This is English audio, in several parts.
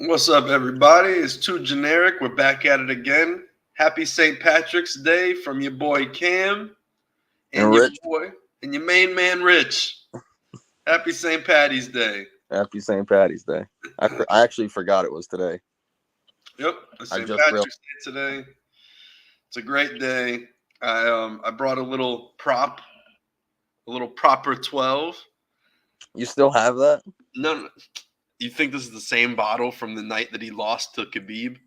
What's up, everybody? It's Too Generic. We're back at it again. Happy St. Patrick's Day from your boy Cam And and your Rich, boy and your main man Rich. Happy St. Patty's Day. happy St. Patty's Day. I actually forgot it was today. Yep, it's I St. just realized. Patrick's Day today. It's a great day. I brought a little proper 12. You still have that? No, you think this is the same bottle from the night that he lost to Khabib?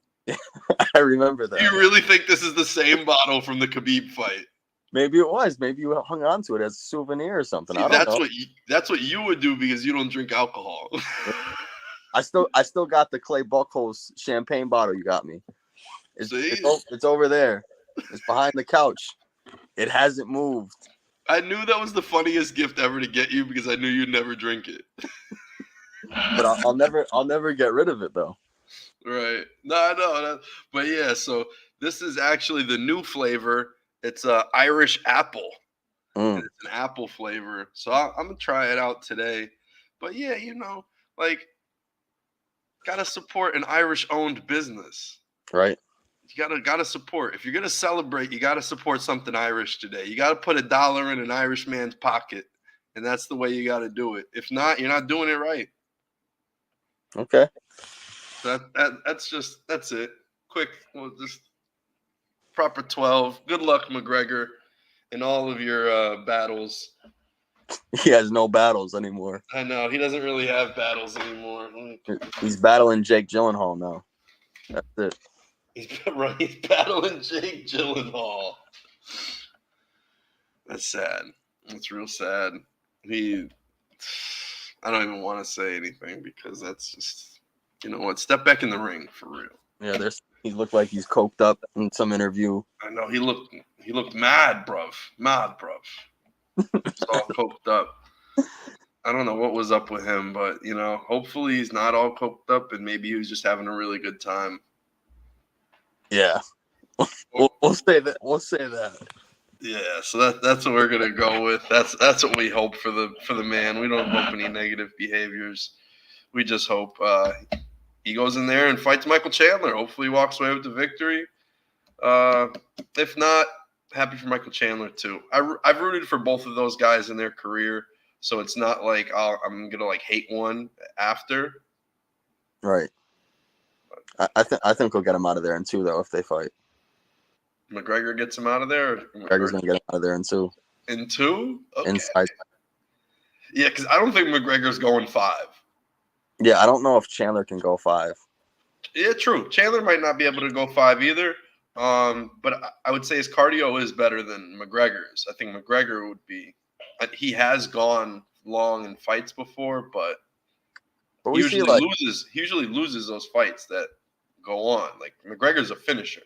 I remember Do you that. really think this is the same bottle from the Khabib fight? Maybe it was. Maybe you hung on to it as a souvenir or something. See, I don't know. that's what you would do because you don't drink alcohol. I still got the Clay Buckholz champagne bottle you got me. It's over there. It's behind the couch. It hasn't moved. I knew that was the funniest gift ever to get you because I knew you'd never drink it. But I'll never get rid of it though. Right. No. But yeah, so this is actually the new flavor. It's Irish apple. Mm, It's an apple flavor. So I'm going to try it out today. But yeah, like, got to support an Irish-owned business. right. You gotta support. If you're gonna celebrate, you gotta support something Irish today. You gotta put $1 in an Irish man's pocket, and that's the way you gotta do it. If not, you're not doing it right. Okay. That's it. Quick, we'll just proper 12. Good luck, McGregor, in all of your battles. He has no battles anymore. I know he doesn't really have battles anymore. He's battling Jake Gyllenhaal now. That's it. He's battling Jake Gyllenhaal. That's sad. That's real sad. I don't even want to say anything because that's just, you know what? Step back in the ring for real. Yeah, he looked like he's coked up in some interview. I know he looked mad, bruv. He's all coked up. I don't know what was up with him, but hopefully he's not all coked up and maybe he was just having a really good time. Yeah, we'll say that. We'll say that. Yeah, so that's what we're gonna go with. That's what we hope for the man. We don't hope any negative behaviors. We just hope he goes in there and fights Michael Chandler. Hopefully, he walks away with the victory. If not, happy for Michael Chandler too. I've rooted for both of those guys in their career, so it's not like I'm gonna hate one after. Right. I think we'll get him out of there in 2 though if they fight. McGregor gets him out of there. McGregor's gonna get him out of there in 2. In 2? Okay. Inside. Yeah, because I don't think McGregor's going 5. Yeah, I don't know if Chandler can go 5. Yeah, true. Chandler might not be able to go 5 either. But I would say his cardio is better than McGregor's. I think McGregor would be. He has gone long in fights before, but he usually loses those fights that go on. Like McGregor's a finisher.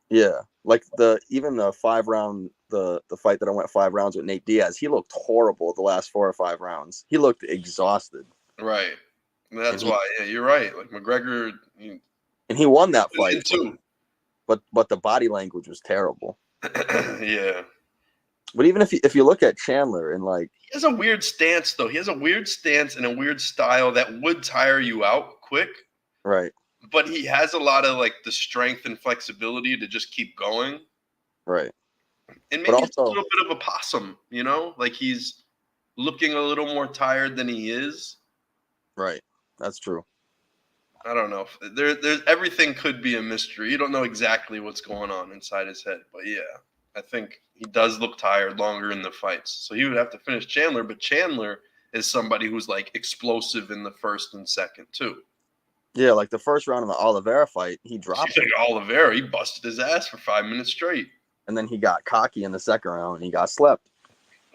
Yeah, like even the 5-round the fight that I went 5 rounds with Nate Diaz, he looked horrible the last 4 or 5 rounds. He looked exhausted. Right. And that's why. Yeah, you're right. Like McGregor, and he won that fight too. But the body language was terrible. Yeah. But even if you look at Chandler and he has a weird stance though. He has a weird stance and a weird style that would tire you out quick. Right. But he has a lot of the strength and flexibility to just keep going. Right. And maybe it's a little bit of a possum, like he's looking a little more tired than he is. Right. That's true. I don't know. There's everything could be a mystery. You don't know exactly what's going on inside his head. But yeah, I think he does look tired longer in the fights. So he would have to finish Chandler. But Chandler is somebody who's explosive in the first and second too. Yeah, like the first round of the Oliveira fight, he dropped him. Oliveira, he busted his ass for 5 minutes straight. And then he got cocky in the second round and he got slept.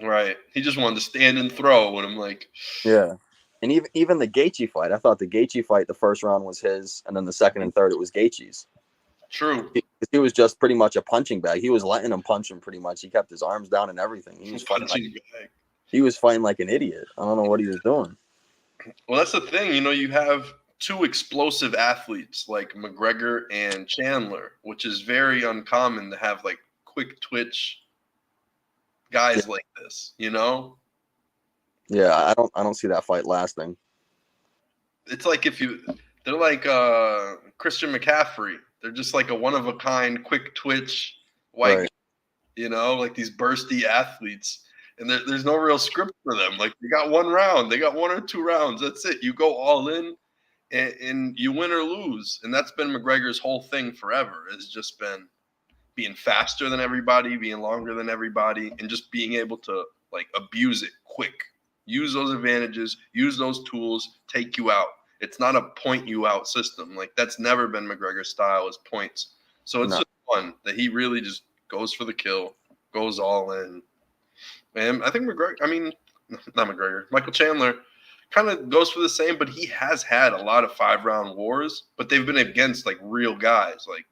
Right. He just wanted to stand and throw and I'm like... Yeah. And even the Gaethje fight, I thought the Gaethje fight, the first round was his, and then the second and third, it was Gaethje's. True. He was just pretty much a punching bag. He was letting him punch him pretty much. He kept his arms down and everything. He was fighting he was fighting like an idiot. I don't know what he was doing. Well, that's the thing. You have 2 explosive athletes like McGregor and Chandler, which is very uncommon to have quick twitch guys like this, Yeah, I don't see that fight lasting. It's like They're like Christian McCaffrey. They're just like a one of a kind, quick twitch white, Right. like these bursty athletes. And there's no real script for them. Like they got one round, they got 1 or 2 rounds. That's it. You go all in, and you win or lose. And that's been McGregor's whole thing forever. Has just been being faster than everybody, being longer than everybody, and just being able to like abuse it quick. Use those advantages, use those tools, take you out. It's not a point you out system. Like that's never been McGregor's style is points. So it's just fun that he really just goes for the kill, goes all in. And I think Michael Chandler kind of goes for the same, but he has had a lot of 5-round wars, but they've been against like real guys. Like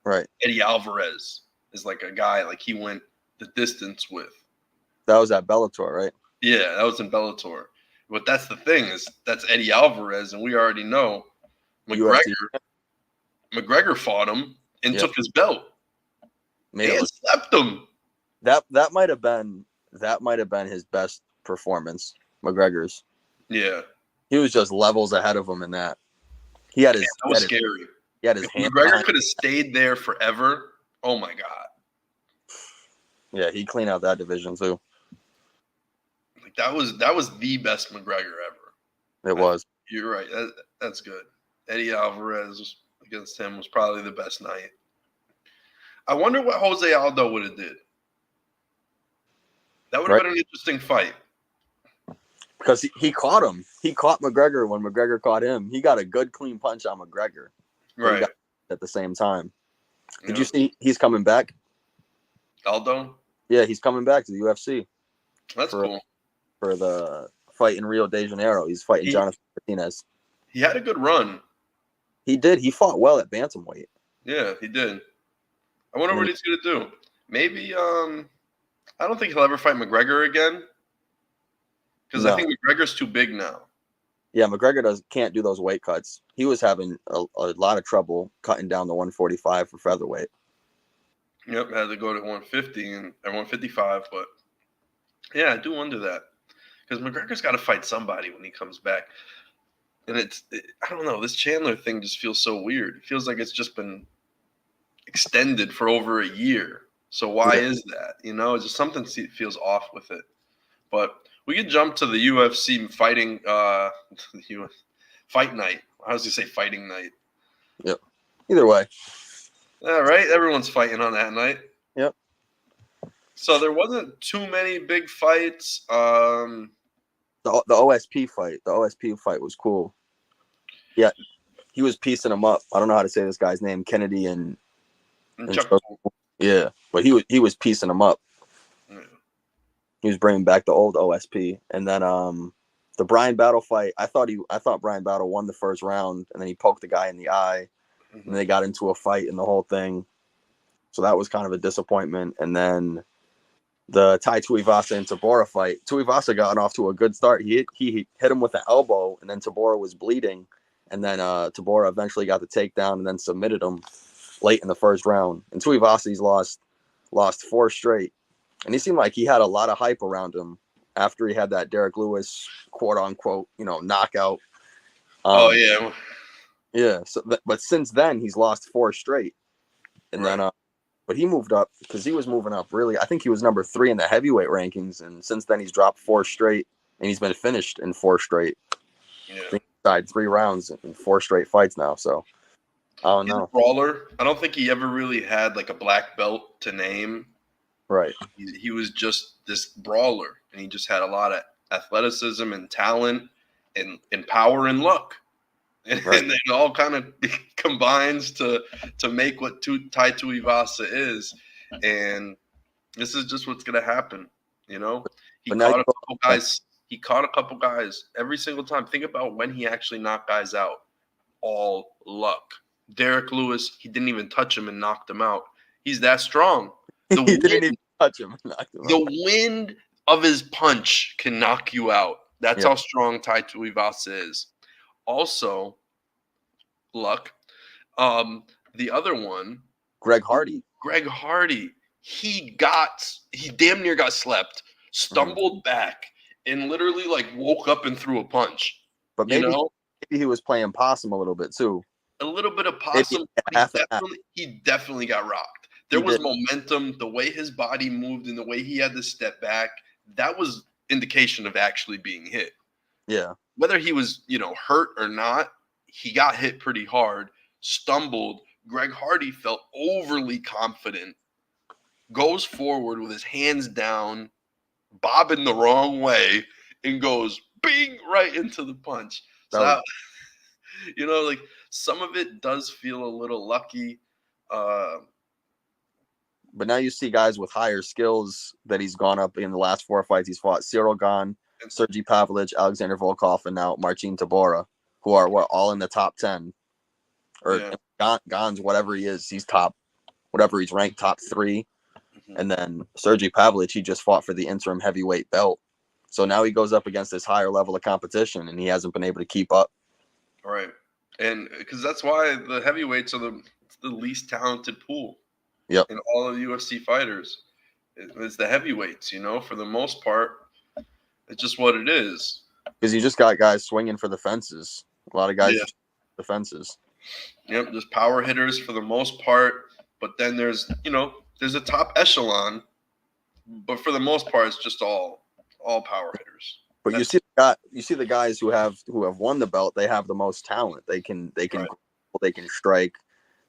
Right. Eddie Alvarez is like a guy like he went the distance with. That was at Bellator, right? Yeah, that was in Bellator. But that's the thing is that's Eddie Alvarez, and we already know McGregor fought him and took his belt. And slept him. That might have been his best performance, McGregor's. Yeah. He was just levels ahead of him in that. He had his that was scary. He had his hand. McGregor could have stayed there forever. Oh my God. Yeah, he cleaned out that division too. Like that was the best McGregor ever. It was. You're right. That's good. Eddie Alvarez against him was probably the best night. I wonder what Jose Aldo would have did. That would have been an interesting fight. Because he caught him. He caught McGregor when McGregor caught him. He got a good clean punch on McGregor. Right. At the same time. Did you see he's coming back? Aldo? Yeah, he's coming back to the UFC. That's cool. For the fight in Rio de Janeiro. He's fighting Jonathan Martinez. He had a good run. He did. He fought well at bantamweight. Yeah, he did. I wonder what he's going to do. Maybe, I don't think he'll ever fight McGregor again. Because I think McGregor's too big now. Yeah, McGregor can't do those weight cuts. He was having a lot of trouble cutting down the 145 for featherweight. Yep, had to go to 150 and 155. But, yeah, I do wonder that. Because McGregor's got to fight somebody when he comes back. And I don't know, this Chandler thing just feels so weird. It feels like it's just been extended for over a year. So why is that? It's just something feels off with it. But we could jump to the UFC fighting fight night. I was going to say fighting night. Yep. Either way. All right. Everyone's fighting on that night. Yep. So there wasn't too many big fights. The OSP fight. The OSP fight was cool. Yeah. He was piecing him up. I don't know how to say this guy's name. Kennedy and Chuck. Yeah. But he was piecing him up. Yeah. He was bringing back the old OSP. And then the Brian Battle fight, I thought Brian Battle won the first round, and then he poked the guy in the eye, and they got into a fight and the whole thing. So that was kind of a disappointment. And then the Tai Tuivasa and Tabora fight, Tuivasa got off to a good start. He hit him with an elbow, and then Tabora was bleeding, and then Tabora eventually got the takedown and then submitted him late in the first round. And Tuivasa's lost 4 straight. And he seemed like he had a lot of hype around him after he had that Derek Lewis, quote unquote, knockout. Yeah. Yeah. So, but since then, he's lost 4 straight. And then, but he moved up because he was moving up really. I think he was number 3 in the heavyweight rankings. And since then, he's dropped 4 straight, and he's been finished in 4 straight. Yeah. I think he died 3 rounds in 4 straight fights now. So I don't know. He's a brawler. I don't think he ever really had like a black belt to name. Right. He was just this brawler, and he just had a lot of athleticism and talent and power and luck. And it all kind of combines to make what Tai Tuivasa is. And this is just what's going to happen. He caught a couple guys. He caught a couple guys every single time. Think about when he actually knocked guys out. All luck. Derek Lewis, he didn't even touch him and knocked him out. He's that strong. He didn't even touch him and knocked him out. The wind of his punch can knock you out. That's how strong Tai Tuivasa is. Also, luck. The other one, Greg Hardy. He damn near got slept, stumbled back, and literally like woke up and threw a punch. But maybe maybe he was playing possum a little bit too. A little bit of Maybe possum, but half and half. he definitely got rocked. There He was did. momentum, the way his body moved and the way he had to step back. That was indication of actually being hit. Yeah. Whether he was, hurt or not, he got hit pretty hard, stumbled. Greg Hardy felt overly confident, goes forward with his hands down, bobbing the wrong way, and goes bing right into the punch. So That was, like some of it does feel a little lucky. but now you see guys with higher skills that he's gone up in the last 4 fights he's fought. Cyril Gane, Sergey Pavlovich, Alexander Volkov, and now Marcin Tabora, who are all in the top 10. Or Gane's whatever he is, he's top, whatever he's ranked, top 3. Mhm. And then Sergey Pavlovich, he just fought for the interim heavyweight belt. So now he goes up against this higher level of competition, and he hasn't been able to keep up. Right. And because that's why the heavyweights are the least talented pool in all of UFC fighters. It's the heavyweights, for the most part. It's just what it is. Because you just got guys swinging for the fences. A lot of guys the fences. Yep, just power hitters for the most part. But then there's a top echelon. But for the most part, it's just all power hitters. But you see the guys who have won the belt. They have the most talent. They can Right. they can strike,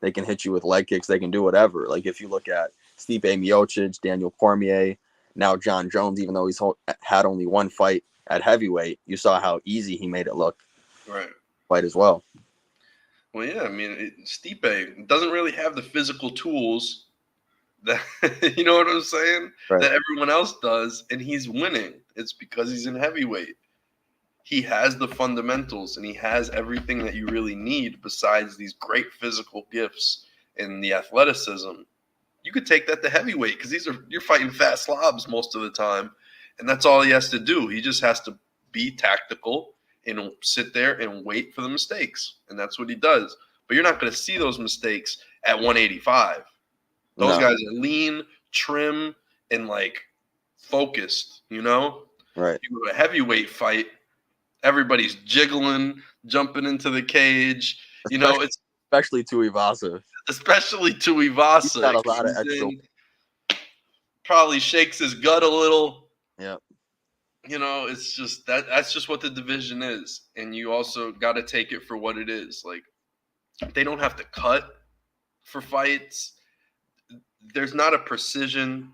they can hit you with leg kicks. They can do whatever. Like if you look at Stipe Miocic, Daniel Cormier, now John Jones. Even though he's had only one fight at heavyweight, you saw how easy he made it look. Right. Fight as well. Well, yeah. I mean, Stipe doesn't really have the physical tools that you know what I'm saying? Right. That everyone else does, and he's winning. It's because he's in heavyweight. He has the fundamentals, and he has everything that you really need besides these great physical gifts and the athleticism. You could take that to heavyweight because you're fighting fat slobs most of the time, and that's all he has to do. He just has to be tactical and sit there and wait for the mistakes, and that's what he does. But you're not going to see those mistakes at 185. Those guys are lean, trim, and focused, Right. You go to a heavyweight fight, everybody's jiggling, jumping into the cage. It's especially Tuivasa. Especially Tuivasa. He's got a lot of extra. Probably shakes his gut a little. Yeah. It's just that's just what the division is. And you also got to take it for what it is. Like, they don't have to cut for fights. There's not a precision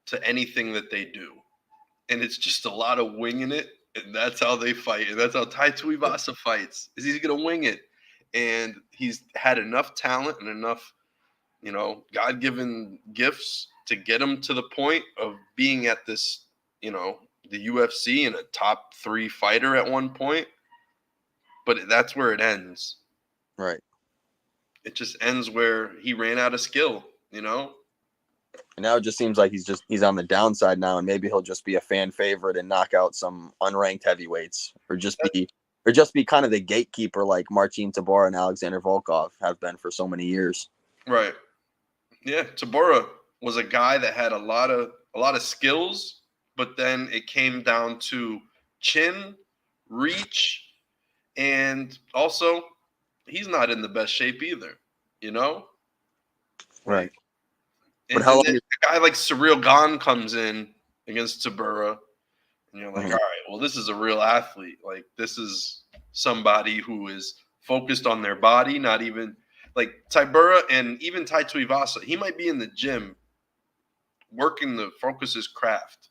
to anything that they do. And it's just a lot of winging it. And that's how they fight. And that's how Tai Tuivasa fights. Is he's going to wing it. And he's had enough talent and enough, God-given gifts to get him to the point of being at this, the UFC and a top 3 fighter at one point. But that's where it ends. Right. It just ends where he ran out of skill, And now it just seems like he's on the downside now, and maybe he'll just be a fan favorite and knock out some unranked heavyweights, or just be kind of the gatekeeper like Marcin Tabora and Alexander Volkov have been for so many years. Right. Yeah, Tabora was a guy that had a lot of skills, but then it came down to chin, reach, and also he's not in the best shape either, Right. But how long a guy like Cyril Gane comes in against Tabora, and you're like, all right, well, this is a real athlete. Like, this is somebody who is focused on their body, not even like Tabora and even Tai Tuivasa. He might be in the gym working the focus his craft.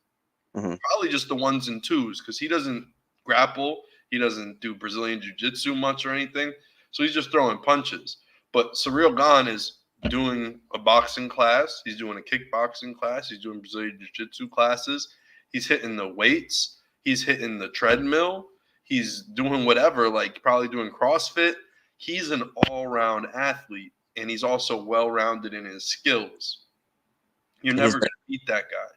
Mm-hmm. Probably just the 1s and 2s because he doesn't grapple. He doesn't do Brazilian jiu-jitsu much or anything. So he's just throwing punches. But Cyril Gane is doing a boxing class. He's doing a kickboxing class. He's doing Brazilian jiu-jitsu classes. He's hitting the weights. He's hitting the treadmill. He's doing whatever, like probably doing CrossFit. He's an all-round athlete, and he's also well-rounded in his skills. You're never going to beat that guy.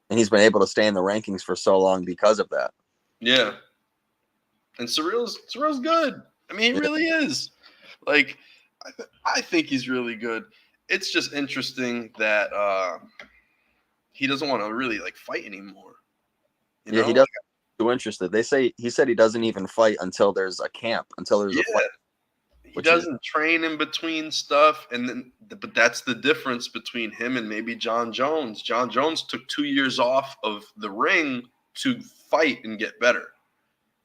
And he's been able to stay in the rankings for so long because of that. Yeah. And Cyril's good. I mean, he really is. Like, I think he's really good. It's just interesting that he doesn't want to really fight anymore. He doesn't. too interested. He said he doesn't even fight until there's a camp, until there's a fight. He doesn't train in between stuff, but that's the difference between him and maybe John Jones. John Jones took 2 years off of the ring to fight and get better,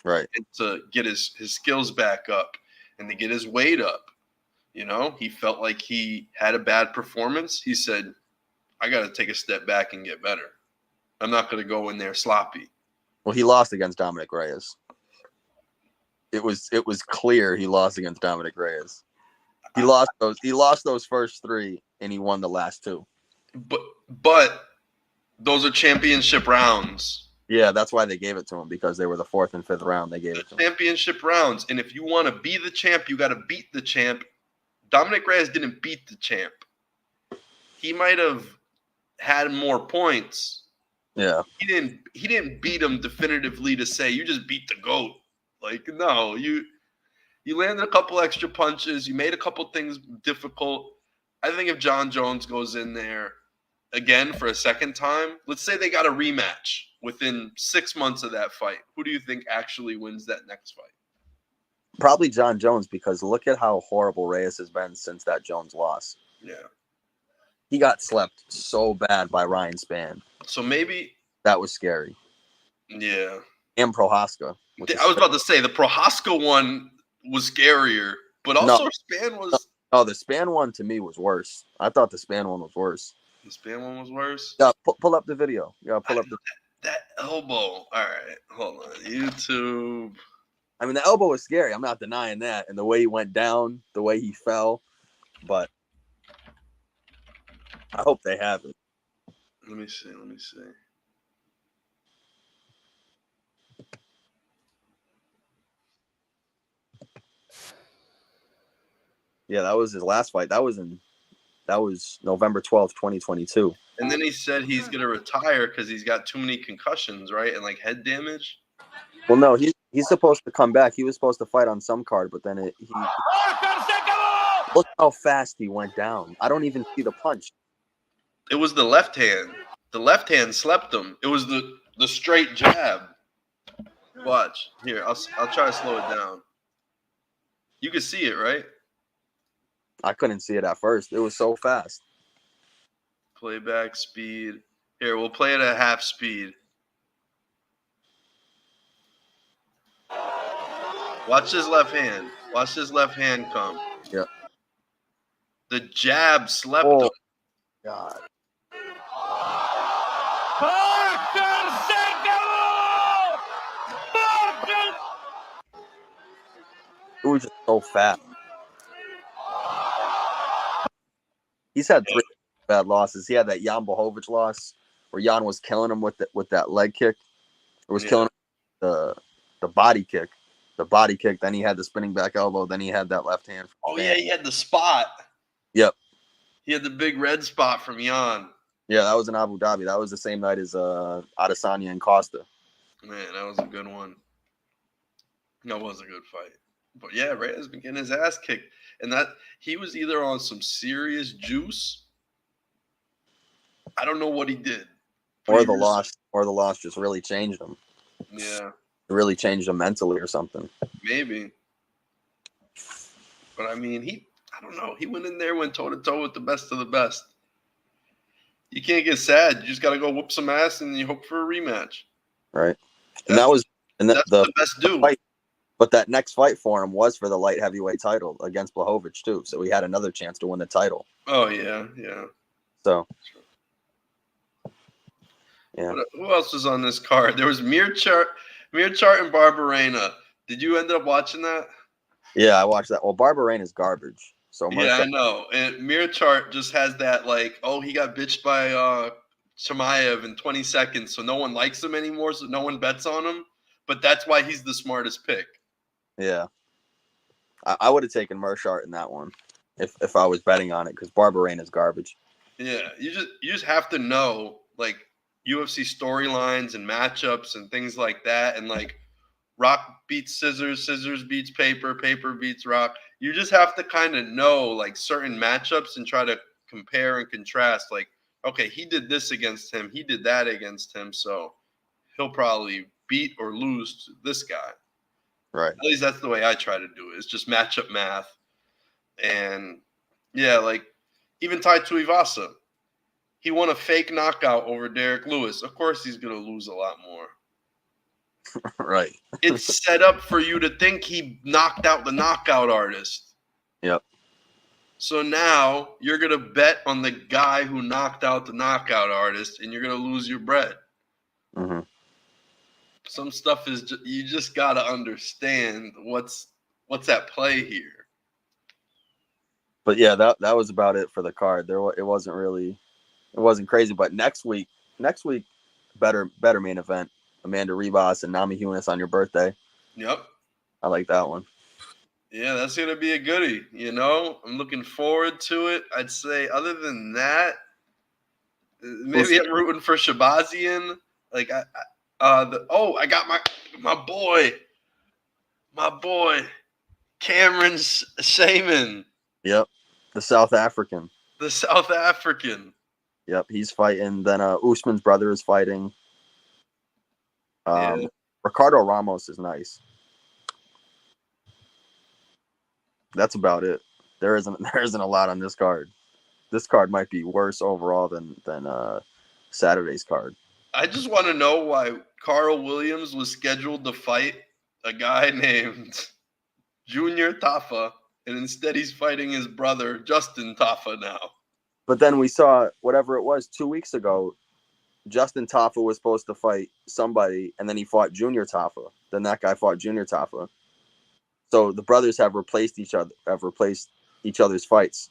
right? And to get his skills back up and to get his weight up. You know, he felt like he had a bad performance. He said, "I got to take a step back and get better. I'm not going to go in there sloppy." Well, he lost against Dominic Reyes. It was clear he lost against Dominic Reyes. He lost those first 3, and he won the last 2. But those are championship rounds. Yeah, that's why they gave it to him, because they were the 4th and 5th round. They gave it to him. Championship rounds, and if you want to be the champ, you got to beat the champ. Dominic Reyes didn't beat the champ. He might have had more points. Yeah, he didn't beat him definitively to say you just beat the GOAT. Like, no, you landed a couple extra punches. You made a couple things difficult. I think if John Jones goes in there again for a second time, let's say they got a rematch within 6 months of that fight, who do you think actually wins that next fight? probably John Jones, because look at how horrible Reyes has been since that Jones loss. Yeah. He got slept so bad by Ryan Spann. So maybe that was scary. Yeah. And Prohaska. I was about to say the Prohaska one was scarier, but also Spann was. Oh, the Spann one to me was worse. I thought the Spann one was worse. The Spann one was worse? Yeah, pull up the video. Yeah, pull up that elbow. All right, hold on. YouTube. I mean, the elbow was scary. I'm not denying that. And the way he went down, the way he fell. But I hope they have it. Let me see. Yeah, that was his last fight. That was November 12th, 2022. And then he said he's going to retire because he's got too many concussions, right? And like head damage. Well, no, he's supposed to come back. He was supposed to fight on some card, but then look how fast he went down. I don't even see the punch. It was the left hand. The left hand slept him. It was the straight jab. Watch. Here, I'll try to slow it down. You can see it, right? I couldn't see it at first. It was so fast. Playback speed. Here, we'll play it at half speed. Watch his left hand. Watch his left hand come. Yeah. The jab slept him. God. It was just so fast. He's had 3 bad losses. He had that Jan Blachowicz loss where Jan was killing him with that leg kick. It was killing him the body kick. The body kick. Then he had the spinning back elbow. Then he had that left hand. Oh, yeah, he had the spot. Yep. He had the big red spot from Jan. Yeah, that was in Abu Dhabi. That was the same night as Adesanya and Costa. Man, that was a good one. That was a good fight. But yeah, Reyes has been getting his ass kicked. And that he was either on some serious juice. I don't know what he did. Or the loss just really changed him. Yeah. It really changed him mentally or something. Maybe. But I mean, I don't know. He went in there, went toe-to-toe with the best of the best. You can't get sad. You just got to go whoop some ass and you hope for a rematch. Right. And that's the best do. Fight. But that next fight for him was for the light heavyweight title against Blachowicz too. So he had another chance to win the title. Oh, yeah, yeah. So, yeah. Who else was on this card? There was Mearchart and Barberena. Did you end up watching that? Yeah, I watched that. Well, Barberena's garbage. So yeah, I know. And Mearchart just has that like, oh, he got bitched by Chimaev in 20 seconds, so no one likes him anymore, so no one bets on him. But that's why he's the smartest pick. Yeah. I would have taken Mearchart in that one if I was betting on it, because Barberena's garbage. Yeah, you just have to know like UFC storylines and matchups and things like that, and like rock beats scissors, scissors beats paper, paper beats rock. You just have to kind of know like certain matchups and try to compare and contrast. Like, okay, he did this against him, he did that against him, so he'll probably beat or lose to this guy. Right. At least that's the way I try to do it. It's just matchup math. And yeah, like even Tai Tuivasa, he won a fake knockout over Derek Lewis. Of course he's going to lose a lot more. Right. It's set up for you to think he knocked out the knockout artist. Yep. So now you're going to bet on the guy who knocked out the knockout artist, and you're going to lose your bread. Mm-hmm. Some stuff is you just got to understand what's at play here. But yeah, that was about it for the card. It wasn't crazy. But next week, better main event. Amanda Ribas and Nami Hunis on your birthday. Yep. I like that one. Yeah, that's going to be a goodie, I'm looking forward to it. I'd say other than that, maybe I'm rooting for Shabazian. Like I got my boy, Cameron Saman. Yep, the South African. The South African. Yep, he's fighting. Then Usman's brother is fighting. Ricardo Ramos is nice. That's about it. There isn't a lot on this card. This card might be worse overall than Saturday's card. I just want to know why Carl Williams was scheduled to fight a guy named Junior Tafa, and instead he's fighting his brother Justin Tafa now. But then we saw whatever it was 2 weeks ago. Justin Tafa was supposed to fight somebody, and then he fought Junior Tafa. Then that guy fought Junior Tafa. So the brothers have replaced each other's fights.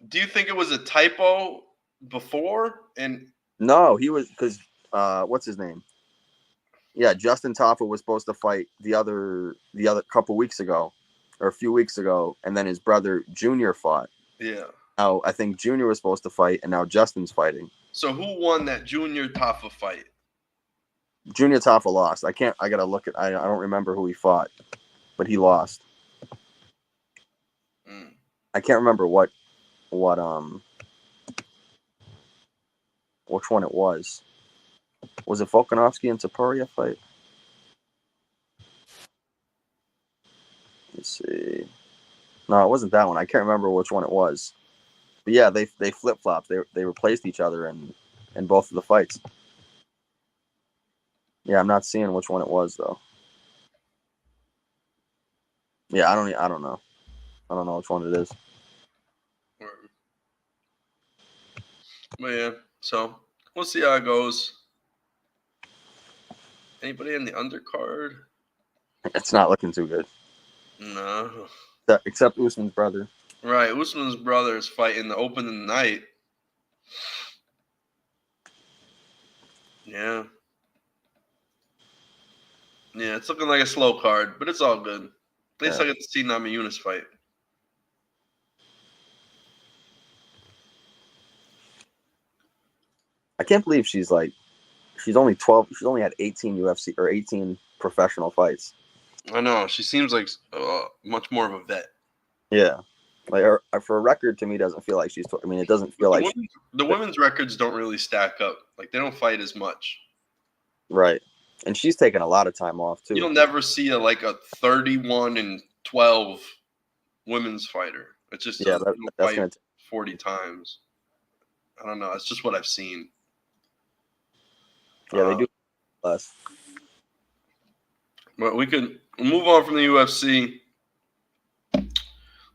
Do you think it was a typo before? And no, he was because what's his name? Yeah, Justin Tafa was supposed to fight the other couple weeks ago, or a few weeks ago, and then his brother Junior fought. Yeah. Now I think Junior was supposed to fight, and now Justin's fighting. So who won that Junior Tafa fight? Junior Tafa lost. I gotta look at. I don't remember who he fought, but he lost. I can't remember which one it was. Was it Volkanovski and Topuria fight? Let's see. No, it wasn't that one. I can't remember which one it was. But yeah, they flip flopped. They replaced each other in both of the fights. Yeah, I'm not seeing which one it was though. Yeah, I don't know. I don't know which one it is. But yeah, so we'll see how it goes. Anybody in the undercard? It's not looking too good. No. Except Usman's brother. Right, Usman's brother is fighting the opening night. Yeah. Yeah, it's looking like a slow card, but it's all good. At least I get to see Nami Yunus fight. I can't believe she's only 12. She's only had 18 UFC or 18 professional fights. I know. She seems like much more of a vet. Yeah. Like for a record, to me, doesn't feel like she's. I mean, it doesn't feel like the women's records don't really stack up. Like they don't fight as much. Right, and she's taken a lot of time off too. You'll never see a 31-12 women's fighter. It's just that's fight gonna 40 times. I don't know. It's just what I've seen. Yeah, they do less. But we could move on from the UFC.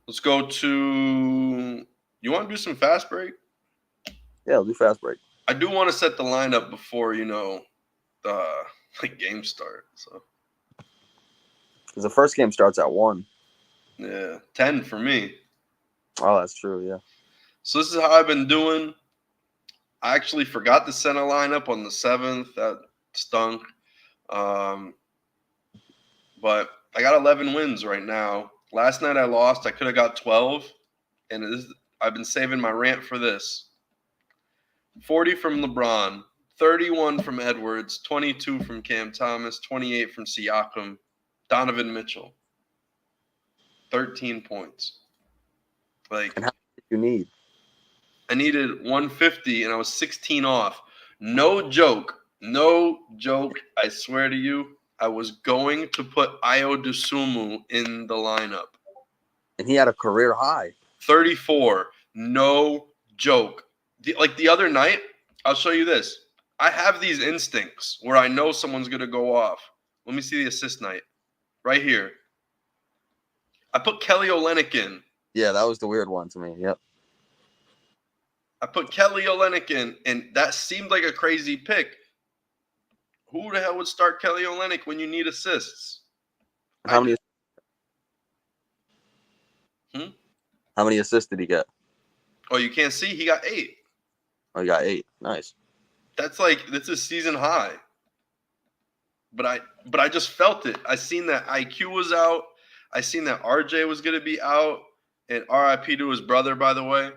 Let's go to. You want to do some fast break? Yeah, we'll do fast break. I do want to set the lineup before the game start. So. Because the first game starts at 1. Yeah, 10 for me. Oh, that's true. Yeah. So this is how I've been doing. I actually forgot to set a lineup on the 7th. That stunk. But I got 11 wins right now. Last night I lost. I could have got 12. And I've been saving my rant for this. 40 from LeBron, 31 from Edwards, 22 from Cam Thomas, 28 from Siakam, Donovan Mitchell. 13 points. And how much did you need? I needed 150, and I was 16 off. No joke. No joke. I swear to you, I was going to put Io DeSumo in the lineup. And he had a career high. 34. No joke. Like the other night, I'll show you this. I have these instincts where I know someone's going to go off. Let me see the assist night. Right here. I put Kelly Olynyk in. Yeah, that was the weird one to me. Yep. I put Kelly Olynyk in, and that seemed like a crazy pick. Who the hell would start Kelly Olynyk when you need assists? How many? Hmm? How many assists did he get? Oh, you can't see? He got 8. Oh, he got 8. Nice. That's a season high. But I just felt it. I seen that IQ was out. I seen that RJ was gonna be out. And RIP to his brother, by the way.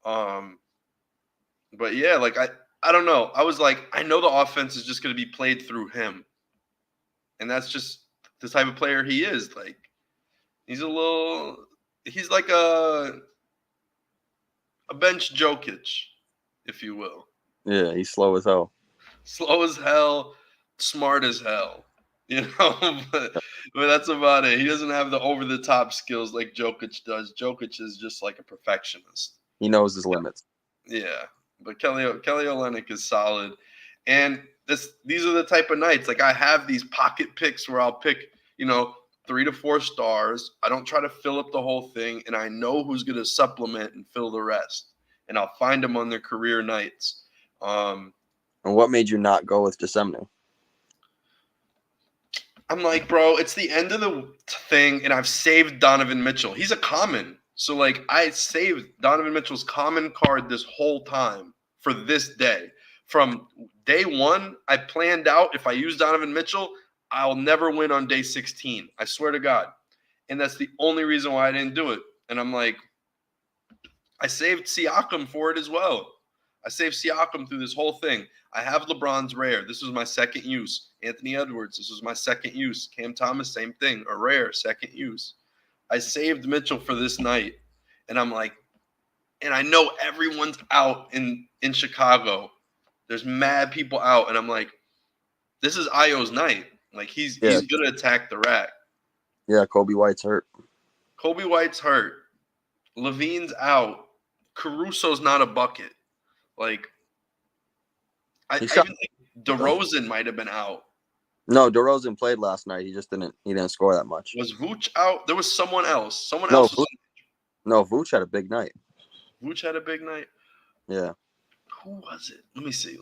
But yeah, like I don't know. I was like, I know the offense is just gonna be played through him. And that's just the type of player he is. Like he's like a bench Jokic, if you will. Yeah, he's slow as hell. Slow as hell, smart as hell. You know, but that's about it. He doesn't have the over the top skills like Jokic does. Jokic is just like a perfectionist. He knows his limits. Yeah, but Kelly Olynyk is solid, and these are the type of nights. Like I have these pocket picks where I'll pick 3 to 4 stars. I don't try to fill up the whole thing, and I know who's going to supplement and fill the rest, and I'll find them on their career nights. And what made you not go with December? I'm like, bro, it's the end of the thing, and I've saved Donovan Mitchell. He's a common. So, like, I saved Donovan Mitchell's common card this whole time for this day. From day one, I planned out if I use Donovan Mitchell, I'll never win on day 16. I swear to God. And that's the only reason why I didn't do it. And I'm like, I saved Siakam for it as well. I saved Siakam through this whole thing. I have LeBron's rare. This was my second use. Anthony Edwards, this was my second use. Cam Thomas, same thing. A rare, second use. I saved Mitchell for this night. And I'm like, and I know everyone's out in Chicago. There's mad people out. And I'm like, this is Io's night. Like, he's going to attack the rack. Yeah, Kobe White's hurt. Kobe White's hurt. Levine's out. Caruso's not a bucket. Like, I even think DeRozan might have been out. No, DeRozan played last night. He just didn't score that much. Was Vooch out? There was someone else. No, Vooch had a big night. Vooch had a big night? Yeah. Who was it? Let me see.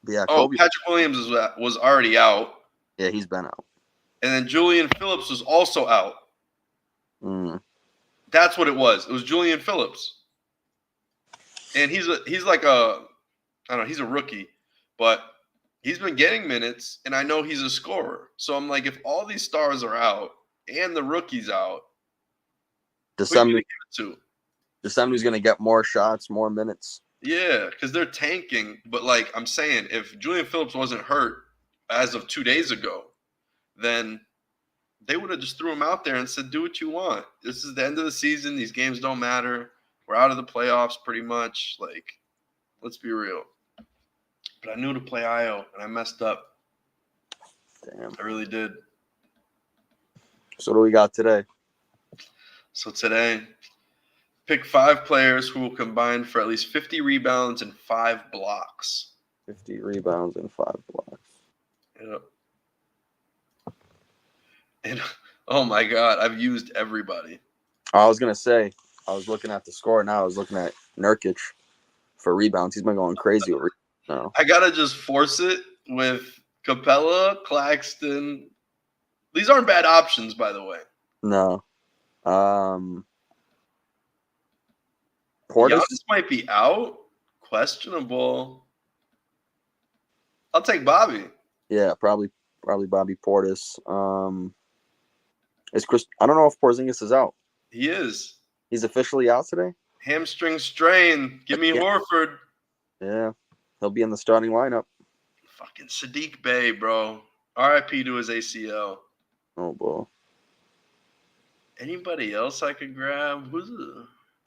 Yeah, Patrick Williams was already out. Yeah, he's been out. And then Julian Phillips was also out. That's what it was. It was Julian Phillips. And he's like I don't know, he's a rookie, but he's been getting minutes, and I know he's a scorer. So I'm like, if all these stars are out and the rookie's out, December's going to get more shots, more minutes. Yeah, because they're tanking. But, like, I'm saying, if Julian Phillips wasn't hurt as of 2 days ago, then they would have just threw him out there and said, do what you want. This is the end of the season. These games don't matter. We're out of the playoffs pretty much. Like, let's be real. But I knew to play Io, and I messed up. Damn. I really did. So what do we got today? So today, pick 5 players who will combine for at least 50 rebounds and 5 blocks. 50 rebounds and 5 blocks. Yep. And, oh, my God, I've used everybody. I was going to say, I was looking at the score now. I was looking at Nurkic for rebounds. He's been going crazy with rebounds now. I got to just force it with Capella, Claxton. These aren't bad options, by the way. No. Portis Giannis might be out. Questionable. I'll take Bobby. Yeah, probably Bobby Portis. Is Chris? I don't know if Porzingis is out. He is. He's officially out today. Hamstring strain. Give me Horford. Yeah, he'll be in the starting lineup. Fucking Sadiq Bey, bro. RIP to his ACL. Oh boy. Anybody else I could grab? Who's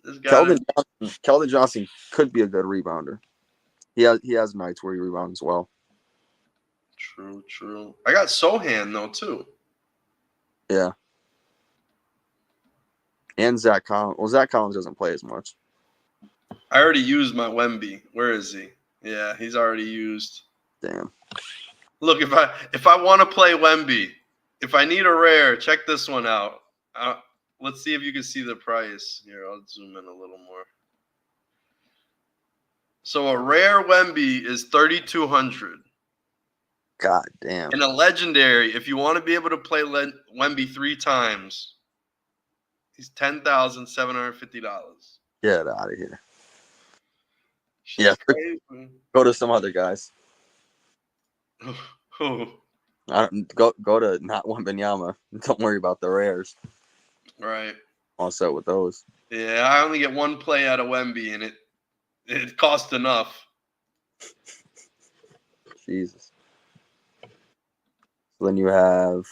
this guy? Keldon Johnson could be a good rebounder. He has nights where he rebounds well. True. I got Sohan though too. Yeah. And Zach Collins. Well, Zach Collins doesn't play as much. I already used my Wemby. Where is he? Yeah, he's already used. Damn. Look, if I want to play Wemby, if I need a rare, check this one out. Let's see if you can see the price. Here, I'll zoom in a little more. So a rare Wemby is 3,200. God damn. And a legendary, if you want to be able to play Wemby 3 times, he's $10,750. Get out of here. Yeah. Crazy. Go to some other guys. Go to not Wembanyama. Don't worry about the rares. Right. All set with those. Yeah, I only get one play out of Wemby, and it cost enough. Jesus. So then you have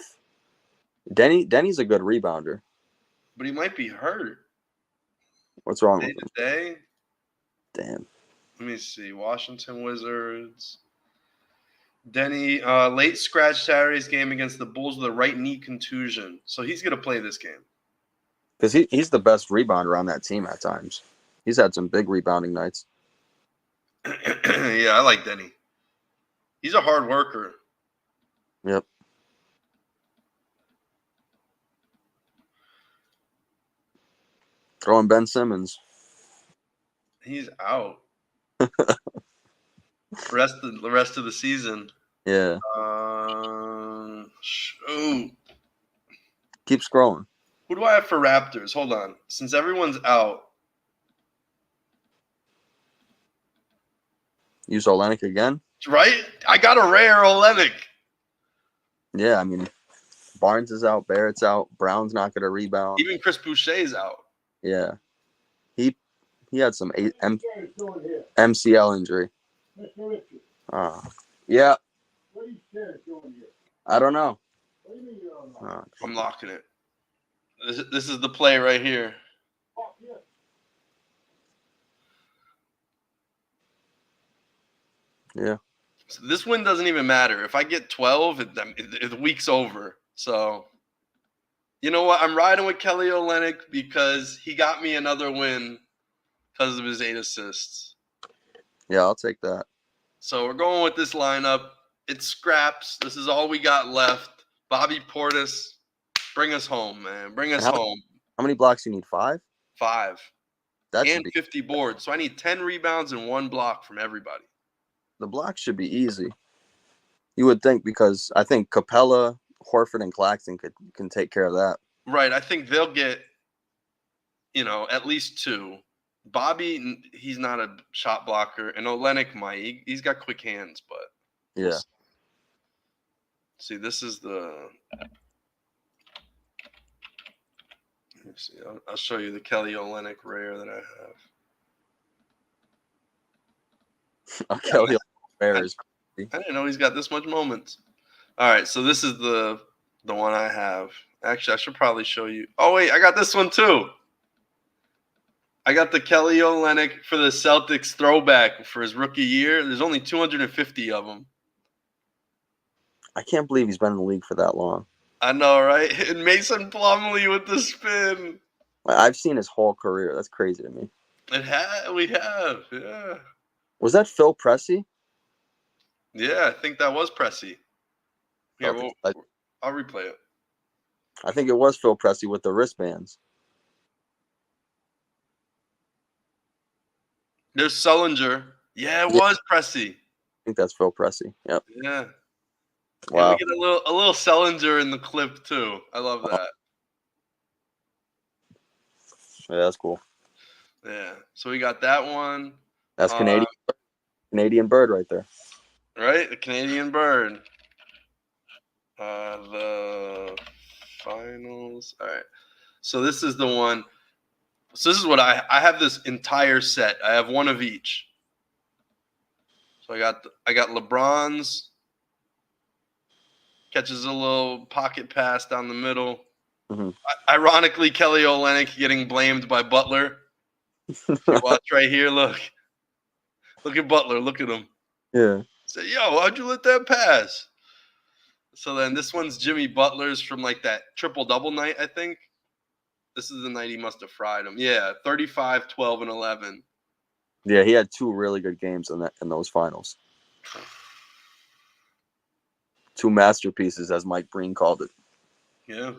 Denny. Denny's a good rebounder. But he might be hurt. What's wrong with him? Day? Damn. Let me see. Washington Wizards. Denny, late scratch Saturday's game against the Bulls with a right knee contusion. So he's going to play this game. Because he's the best rebounder on that team at times. He's had some big rebounding nights. Yeah, I like Denny. He's a hard worker. Yep. Throwing Ben Simmons. He's out. the rest of the season. Yeah. Shoot. Keep scrolling. Who do I have for Raptors? Hold on. Since everyone's out. Use Olynyk again? Right? I got a rare Olynyk. Yeah, I mean, Barnes is out. Barrett's out. Brown's not going to rebound. Even Chris Boucher's out. Yeah. He had some MCL injury. Yeah. I don't know. I'm locking it. This is the play right here. Yeah. So this win doesn't even matter. If I get 12, the week's over. So, you know what? I'm riding with Kelly Olynyk because he got me another win because of his 8 assists. Yeah, I'll take that. So we're going with this lineup. It's scraps. This is all we got left. Bobby Portis, bring us home, man. Bring us home. How many blocks you need? 5? 5. That and 50 boards. So I need 10 rebounds and 1 block from everybody. The block should be easy. You would think, because I think Capella, Horford, and Claxton can take care of that. Right. I think they'll get, at least 2. Bobby, he's not a shot blocker, and Olynyk might. He's got quick hands, but yeah. See, this is the. Let me see. I'll show you the Kelly Olynyk rare that I have. Kelly Olynyk is crazy. I didn't know he's got this much moments. All right, so this is the one I have. Actually, I should probably show you. Oh wait, I got this one too. I got the Kelly Olynyk for the Celtics throwback for his rookie year. There's only 250 of them. I can't believe he's been in the league for that long. I know, right? And Mason Plumlee with the spin. I've seen his whole career. That's crazy to me. We have, yeah. Was that Phil Pressey? Yeah, I think that was Pressey. Here, I'll replay it. I think it was Phil Pressey with the wristbands. There's Sullinger. Yeah, it was Pressey. I think that's Phil Pressey. Yep. Yeah. Wow. And we get a little Sullinger in the clip too. I love that. Yeah, that's cool. Yeah. So we got that one. That's Canadian bird right there. Right? The Canadian bird. The finals. All right. So this is the one. So this is what I have this entire set. I have one of each. So I got LeBron's. Catches a little pocket pass down the middle. Mm-hmm. Ironically, Kelly Olynyk getting blamed by Butler. Watch right here, look. Look at Butler. Look at him. Yeah. Say, yo, how'd you let that pass? So then this one's Jimmy Butler's from like that triple-double night, I think. This is the night he must have fried him. Yeah, 35, 12, and 11. Yeah, he had 2 really good games in those finals. 2 masterpieces, as Mike Breen called it. Yeah.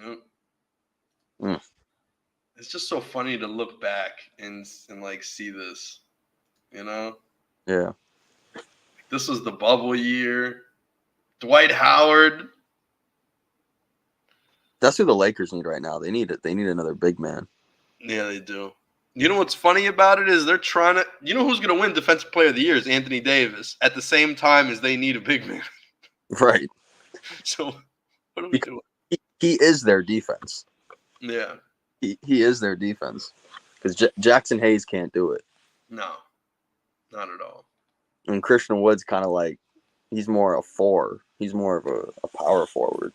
Yep. Mm. It's just so funny to look back and like see this, you know? Yeah. This was the bubble year. Dwight Howard. That's who the Lakers need right now. They need it. They need another big man. Yeah, they do. You know what's funny about it is they're trying to. You know who's going to win Defensive Player of the Year is Anthony Davis. At the same time as they need a big man. Right. So what are we Because doing? he is their defense. Yeah. He is their defense. Because Jackson Hayes can't do it. No, not at all. And Christian Wood's kind of like, he's more a 4. He's more of a power forward.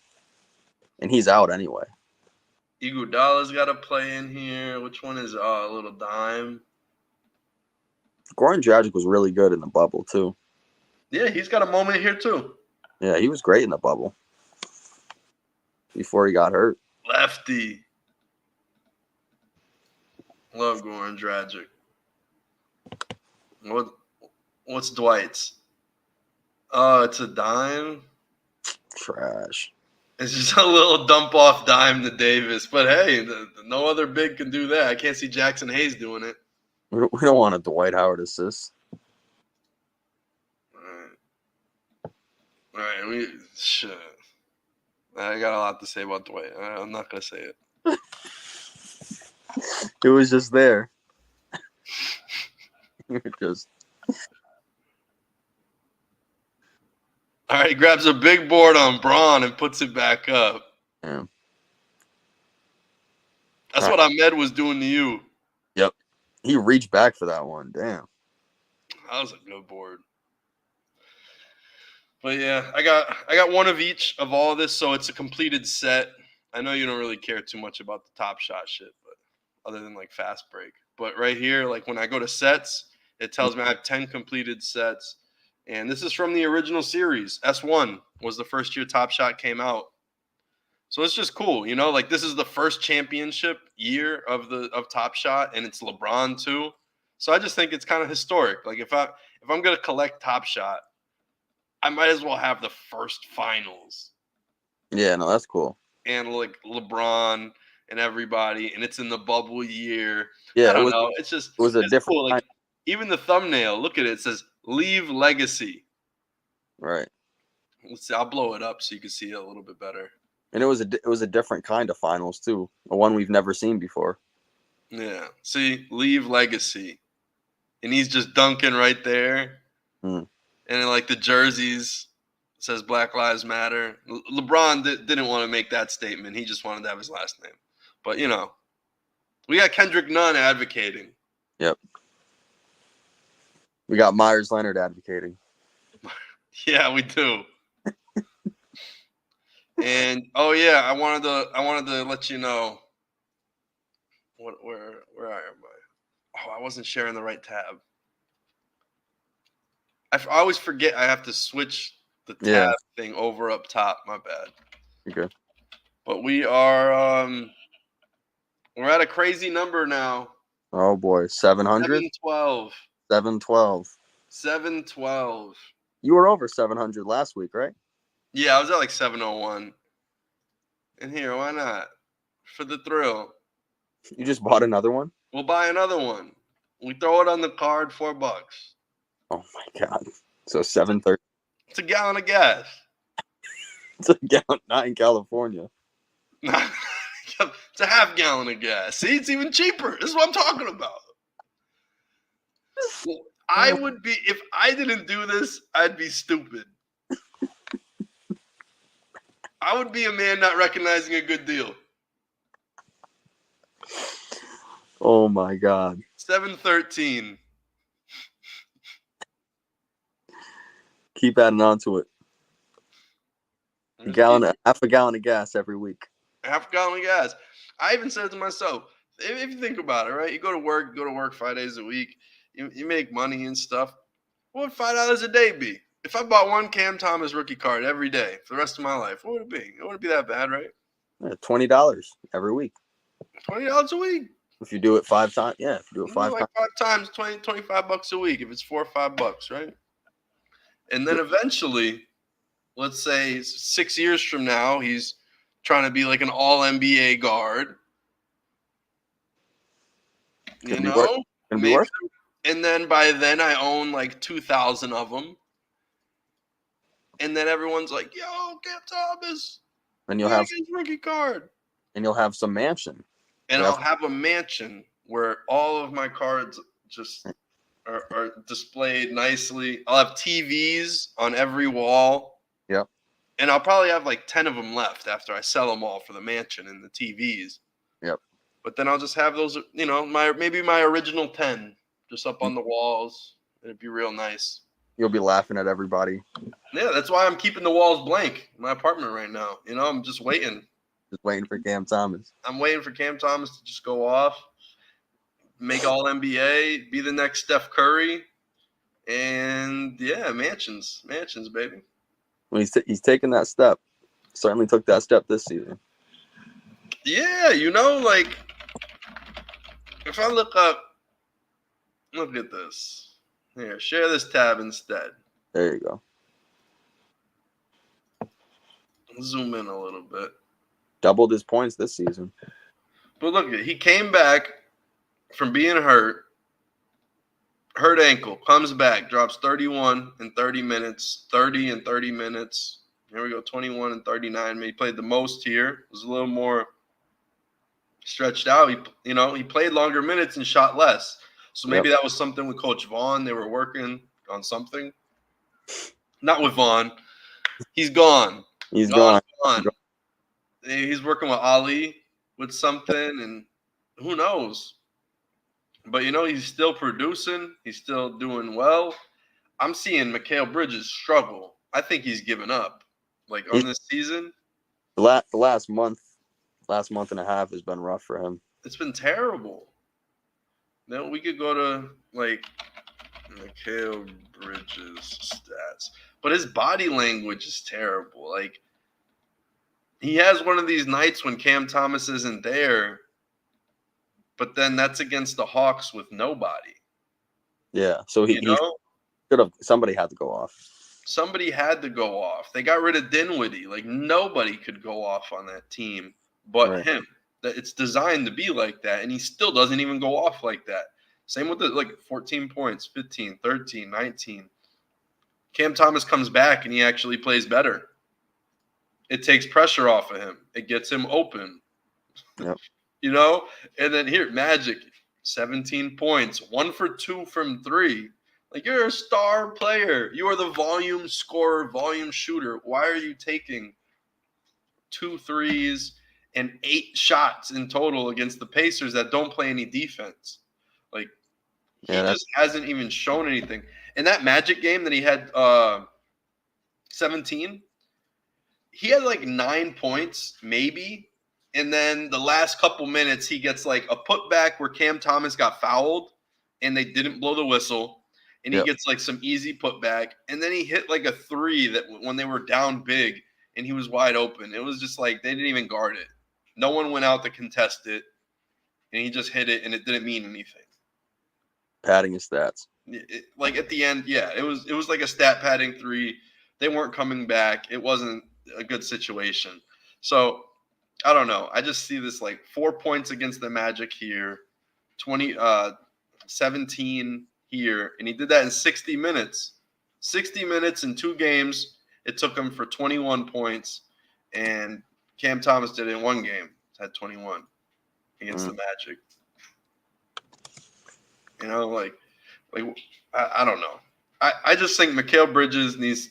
And he's out anyway. Iguodala's got to play in here. Which one is a little dime? Goran Dragic was really good in the bubble, too. Yeah, he's got a moment here, too. Yeah, he was great in the bubble. Before he got hurt. Lefty. Love Goran Dragic. What's Dwight's? Oh, it's a dime. Trash. It's just a little dump off dime to Davis. But hey, no other big can do that. I can't see Jackson Hayes doing it. We don't want a Dwight Howard assist. All right. Shit. I got a lot to say about Dwight. I'm not gonna say it. It was just there. Just. All right, he grabs a big board on Braun and puts it back up. Yeah. That's what Ahmed was doing to you. Yep. He reached back for that one. Damn. That was a good board. But yeah, I got one of each of all of this, so it's a completed set. I know you don't really care too much about the Top Shot shit, but other than like fast break. But right here, like when I go to sets, it tells me I have 10 completed sets. And this is from the original series. S1 was the first year Top Shot came out. So it's just cool, you know, like this is the first championship year of Top Shot, and it's LeBron too. So I just think it's kind of historic. Like if I'm gonna collect Top Shot, I might as well have the first finals. Yeah, no, that's cool. And like LeBron and everybody, and it's in the bubble year. Yeah, I don't know. It was a different cool. Like even the thumbnail, look at it. It says "Leave Legacy." Right. Let's see. I'll blow it up so you can see it a little bit better. And it was a different kind of finals too, a one we've never seen before. Yeah. See, "Leave Legacy," and he's just dunking right there. Mm. And like the jerseys says Black Lives Matter. LeBron didn't want to make that statement. He just wanted to have his last name. But, you know, we got Kendrick Nunn advocating. Yep. We got Myers Leonard advocating. Yeah, we do. And oh yeah, I wanted to let you know where am I? Oh, I wasn't sharing the right tab. I always forget I have to switch the tab thing over up top. My bad. Okay. But we are we're at a crazy number now. Oh boy, 700? 712. 712. 712. You were over 700 last week, right? Yeah, I was at like 701. And here, why not? For the thrill. You just bought another one? We'll buy another one. We throw it on the card, $4. Oh my god. So 730. It's a gallon of gas. It's a gallon, not in California. It's a half gallon of gas. See, it's even cheaper. This is what I'm talking about. Well, I would be, if I didn't do this, I'd be stupid. I would be a man not recognizing a good deal. Oh my god. 713. Keep adding on to it. Half a gallon of gas every week. Half a gallon of gas. I even said it to myself. If you think about it, right? You go to work 5 days a week. You make money and stuff. What would $5 a day be? If I bought one Cam Thomas rookie card every day for the rest of my life, what would it be? It wouldn't be that bad, right? $20 every week. $20 a week. If you do it 5 times, yeah. If you do it You 5 do times, like 5 times, 20, $25 a week. If it's $4 or $5, right? And then eventually, let's say 6 years from now, he's trying to be like an all NBA guard. You Could be know, worse. Could be maybe. worse. And then by then, I own like 2,000 of them. And then everyone's like, "Yo, Cam Thomas, And you'll have his rookie card." and you'll have some mansion. And I'll have a mansion where all of my cards just are displayed nicely. I'll have TVs on every wall. Yep. And I'll probably have like 10 of them left after I sell them all for the mansion and the TVs. Yep. But then I'll just have those, maybe my original 10 just up on the walls. It'd be real nice. You'll be laughing at everybody. Yeah, that's why I'm keeping the walls blank in my apartment right now. I'm just waiting. Just waiting for Cam Thomas. I'm waiting for Cam Thomas to just go off, make all NBA, be the next Steph Curry, and yeah, mansions, baby. Well, he's taking that step. Certainly took that step this season. Yeah, like if I look at this. Here, share this tab instead. There you go. Zoom in a little bit. Doubled his points this season. But look, he came back from being hurt ankle, comes back, drops 31 in 30 minutes, 30 in 30 minutes. Here we go, 21 and 39. He played the most here. It was a little more stretched out. He played longer minutes and shot less. So maybe that was something with Coach Vaughn. They were working on something. Not with Vaughn. He's gone. He's gone. He's working with Ali with something, and who knows? But, he's still producing. He's still doing well. I'm seeing Mikal Bridges struggle. I think he's given up. Like, on this season. The last month and a half has been rough for him. It's been terrible. Then we could go to, like, Mikal Bridges stats. But his body language is terrible. Like, he has one of these nights when Cam Thomas isn't there, but then that's against the Hawks with nobody. Yeah, so he should have. Somebody had to go off. Somebody had to go off. They got rid of Dinwiddie. Like, nobody could go off on that team but him. It's designed to be like that, and he still doesn't even go off like that. Same with 14 points, 15, 13, 19. Cam Thomas comes back, and he actually plays better. It takes pressure off of him. It gets him open. Yep. And then here, Magic, 17 points, 1 for 2 from 3. Like, you're a star player. You are the volume scorer, volume shooter. Why are you taking 2 threes and 8 shots in total against the Pacers that don't play any defense? Like, he just hasn't even shown anything. In that Magic game that he had 17, he had like 9 points, maybe. And then the last couple minutes, he gets like a putback where Cam Thomas got fouled and they didn't blow the whistle. And he gets like some easy putback. And then he hit like a 3 that when they were down big and he was wide open. It was just like they didn't even guard it. No one went out to contest it. And he just hit it and it didn't mean anything. Padding his stats. Like at the end, it was like a stat padding 3. They weren't coming back. It wasn't a good situation. So I don't know. I just see this like 4 points against the Magic here, 17 here, and he did that in 60 minutes. 60 minutes in 2 games. It took him for 21 points, and Cam Thomas did it in 1 game. Had 21 against the Magic. I don't know. I just think Mikal Bridges needs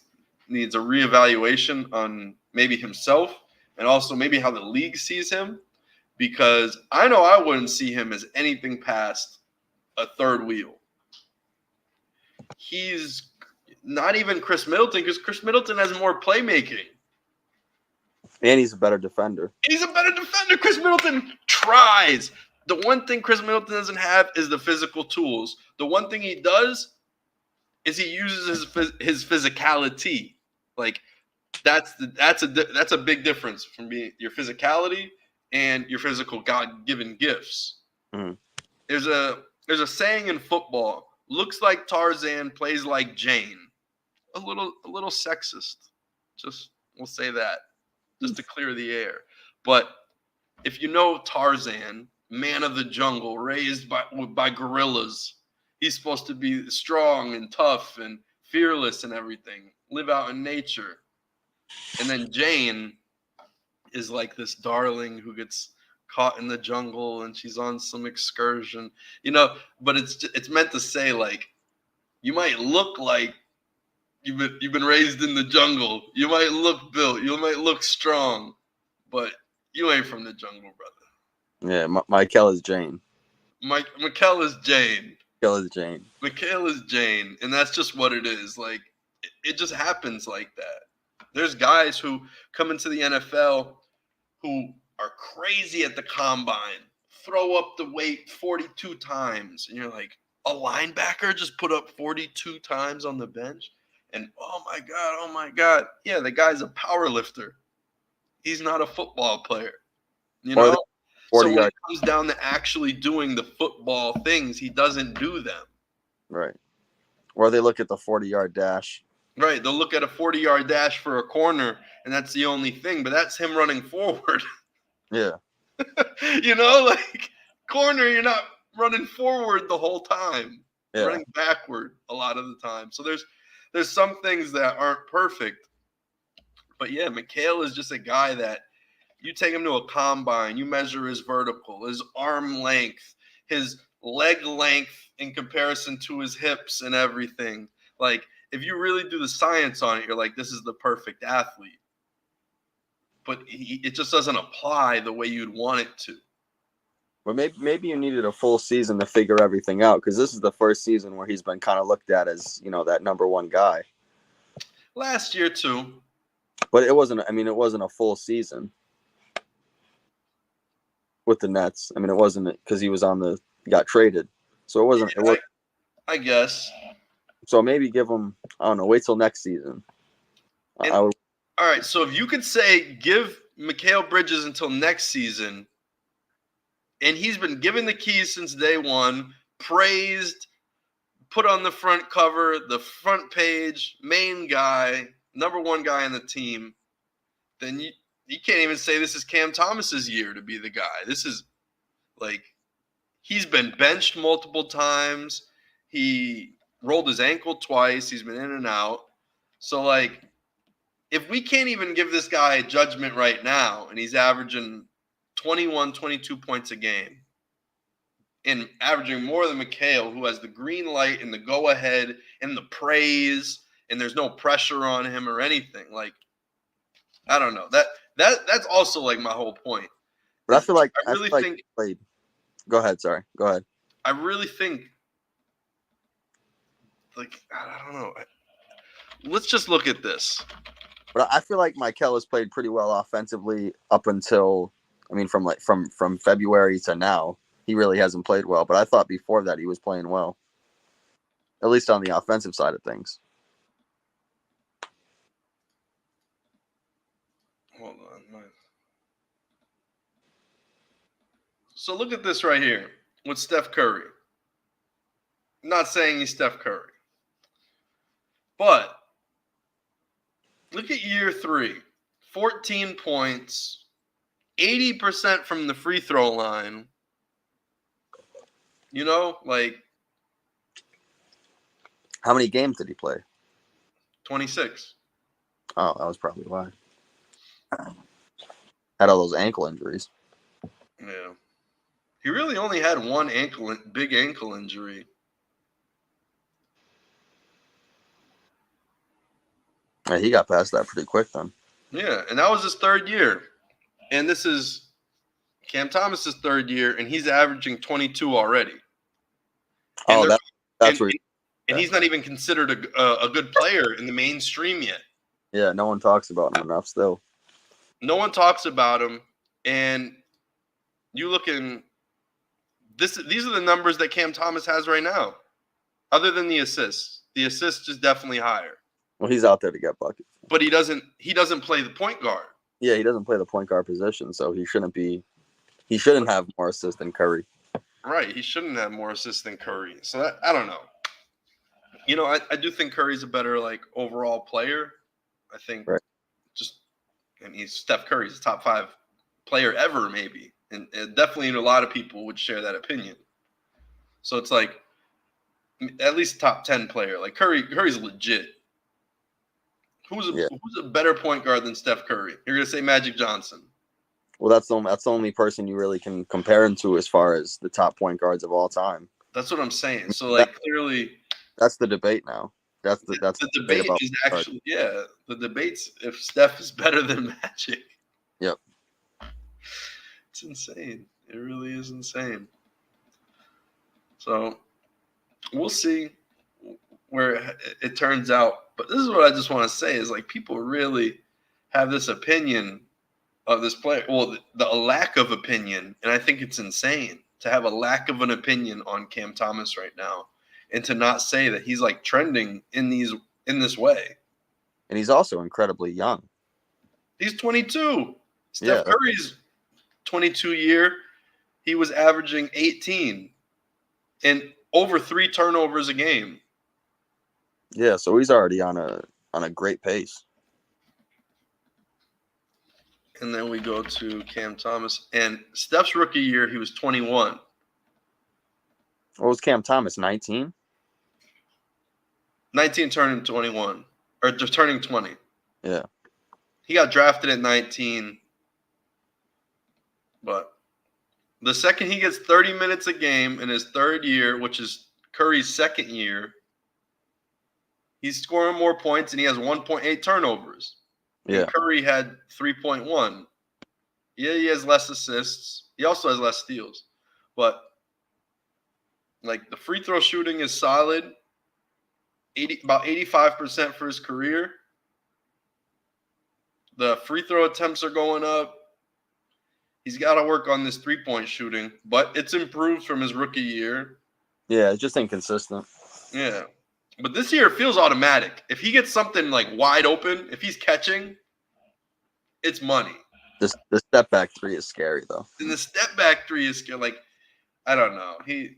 a reevaluation on maybe himself and also maybe how the league sees him, because I know I wouldn't see him as anything past a third wheel. He's not even Chris Middleton, because Chris Middleton has more playmaking. And he's a better defender. He's a better defender. Chris Middleton tries. The one thing Chris Middleton doesn't have is the physical tools. The one thing he does is he uses his physicality. Like that's a big difference from being your physicality and your physical God-given gifts. Mhm. There's a saying in football: looks like Tarzan, plays like Jane. A little sexist. Just we'll say that just to clear the air. But if you know Tarzan, man of the jungle, raised by gorillas, he's supposed to be strong and tough and fearless and everything, live out in nature. And then Jane is like this darling who gets caught in the jungle and she's on some excursion, but it's meant to say like you might look like you've been raised in the jungle. You might look built, you might look strong, but you ain't from the jungle, brother. Yeah, Michael is Jane. Mikhail is Jane. Michael is Jane. Mikhail is Jane, and that's just what it is. Like it just happens like that. There's guys who come into the NFL who are crazy at the combine, throw up the weight 42 times, and you're like, a linebacker just put up 42 times on the bench, and oh my god, yeah, the guy's a power lifter. He's not a football player, you Or know. the So 40 when yard. it comes down to actually doing the football things, he doesn't do them. Right. Or they look at the 40-yard dash. Right. They'll look at a 40-yard dash for a corner, and that's the only thing. But that's him running forward. Yeah. Like corner, you're not running forward the whole time. Yeah. Running backward a lot of the time. So there's some things that aren't perfect. But yeah, Mikhail is just a guy that you take him to a combine, you measure his vertical, his arm length, his leg length in comparison to his hips and everything. Like, if you really do the science on it, you're like, this is the perfect athlete. But it just doesn't apply the way you'd want it to. But maybe you needed a full season to figure everything out, because this is the first season where he's been kind of looked at as, that number one guy. Last year, too. But it wasn't a full season with the Nets. It wasn't because he got traded. So it wasn't. Yeah, I guess. So maybe give him, I don't know, wait till next season. All right, so if you could say give Mikal Bridges until next season, and he's been given the keys since day one, praised, put on the front cover, the front page, main guy, number one guy on the team, then you can't even say this is Cam Thomas's year to be the guy. This is like he's been benched multiple times. He rolled his ankle twice. He's been in and out. So like if we can't even give this guy a judgment right now and he's averaging 21, 22 points a game and averaging more than Mikal, who has the green light and the go-ahead and the praise, and there's no pressure on him or anything. Like, I don't know. That's also like my whole point. But I feel like think played. Go ahead. Sorry. Go ahead. I really think, like, I don't know. Let's just look at this. But I feel like Mikal has played pretty well offensively up until, from February to now. He really hasn't played well. But I thought before that he was playing well, at least on the offensive side of things. Hold on. So look at this right here with Steph Curry. I'm not saying he's Steph Curry. But look at year 3. 14 points, 80% from the free throw line. Like. How many games did he play? 26. Oh, that was probably why. Had all those ankle injuries. Yeah. He really only had one big ankle injury. Yeah, he got past that pretty quick then. Yeah, and that was his third year. And this is Cam Thomas's third year, and he's averaging 22 already. And and he's not even considered a good player in the mainstream yet. Yeah, no one talks about him enough still. No one talks about him, and you look in these are the numbers that Cam Thomas has right now. Other than the assists is definitely higher. Well, he's out there to get buckets, but he doesn't play the point guard. Yeah, he doesn't play the point guard position, so he shouldn't have more assists than Curry. Right, he shouldn't have more assists than Curry. So I don't know. I do think Curry's a better overall player. I think Steph Curry's a top 5 player ever, maybe, and definitely a lot of people would share that opinion. So it's at least top 10 player. Curry's legit. Who's a better point guard than Steph Curry? You're gonna say Magic Johnson. Well, that's the only person you really can compare him to as far as the top point guards of all time. That's what I'm saying. So clearly, that's the debate now. That's the debate about is actually the debate's if Steph is better than Magic. Yep. It's insane. It really is insane. So we'll see where it turns out. But this is what I just want to say is people really have this opinion of this player. Well, the lack of opinion, and I think it's insane to have a lack of an opinion on Cam Thomas right now, and to not say that he's trending in this way. And he's also incredibly young. He's 22. Steph Curry's 22 year. He was averaging 18 and over 3 turnovers a game. Yeah, so he's already on a great pace. And then we go to Cam Thomas. And Steph's rookie year, he was 21. What was Cam Thomas, 19? 19 turning 21. Or just turning 20. Yeah. He got drafted at 19. But the second he gets 30 minutes a game in his third year, which is Curry's second year, he's scoring more points and he has 1.8 turnovers. Yeah. And Curry had 3.1. Yeah, he has less assists. He also has less steals. But the free throw shooting is solid. About 85% for his career. The free throw attempts are going up. He's got to work on this 3-point shooting, but it's improved from his rookie year. Yeah, it's just inconsistent. Yeah. But this year it feels automatic. If he gets something wide open, if he's catching, it's money. The step back 3 is scary though. And the step back 3 is scary. I don't know. He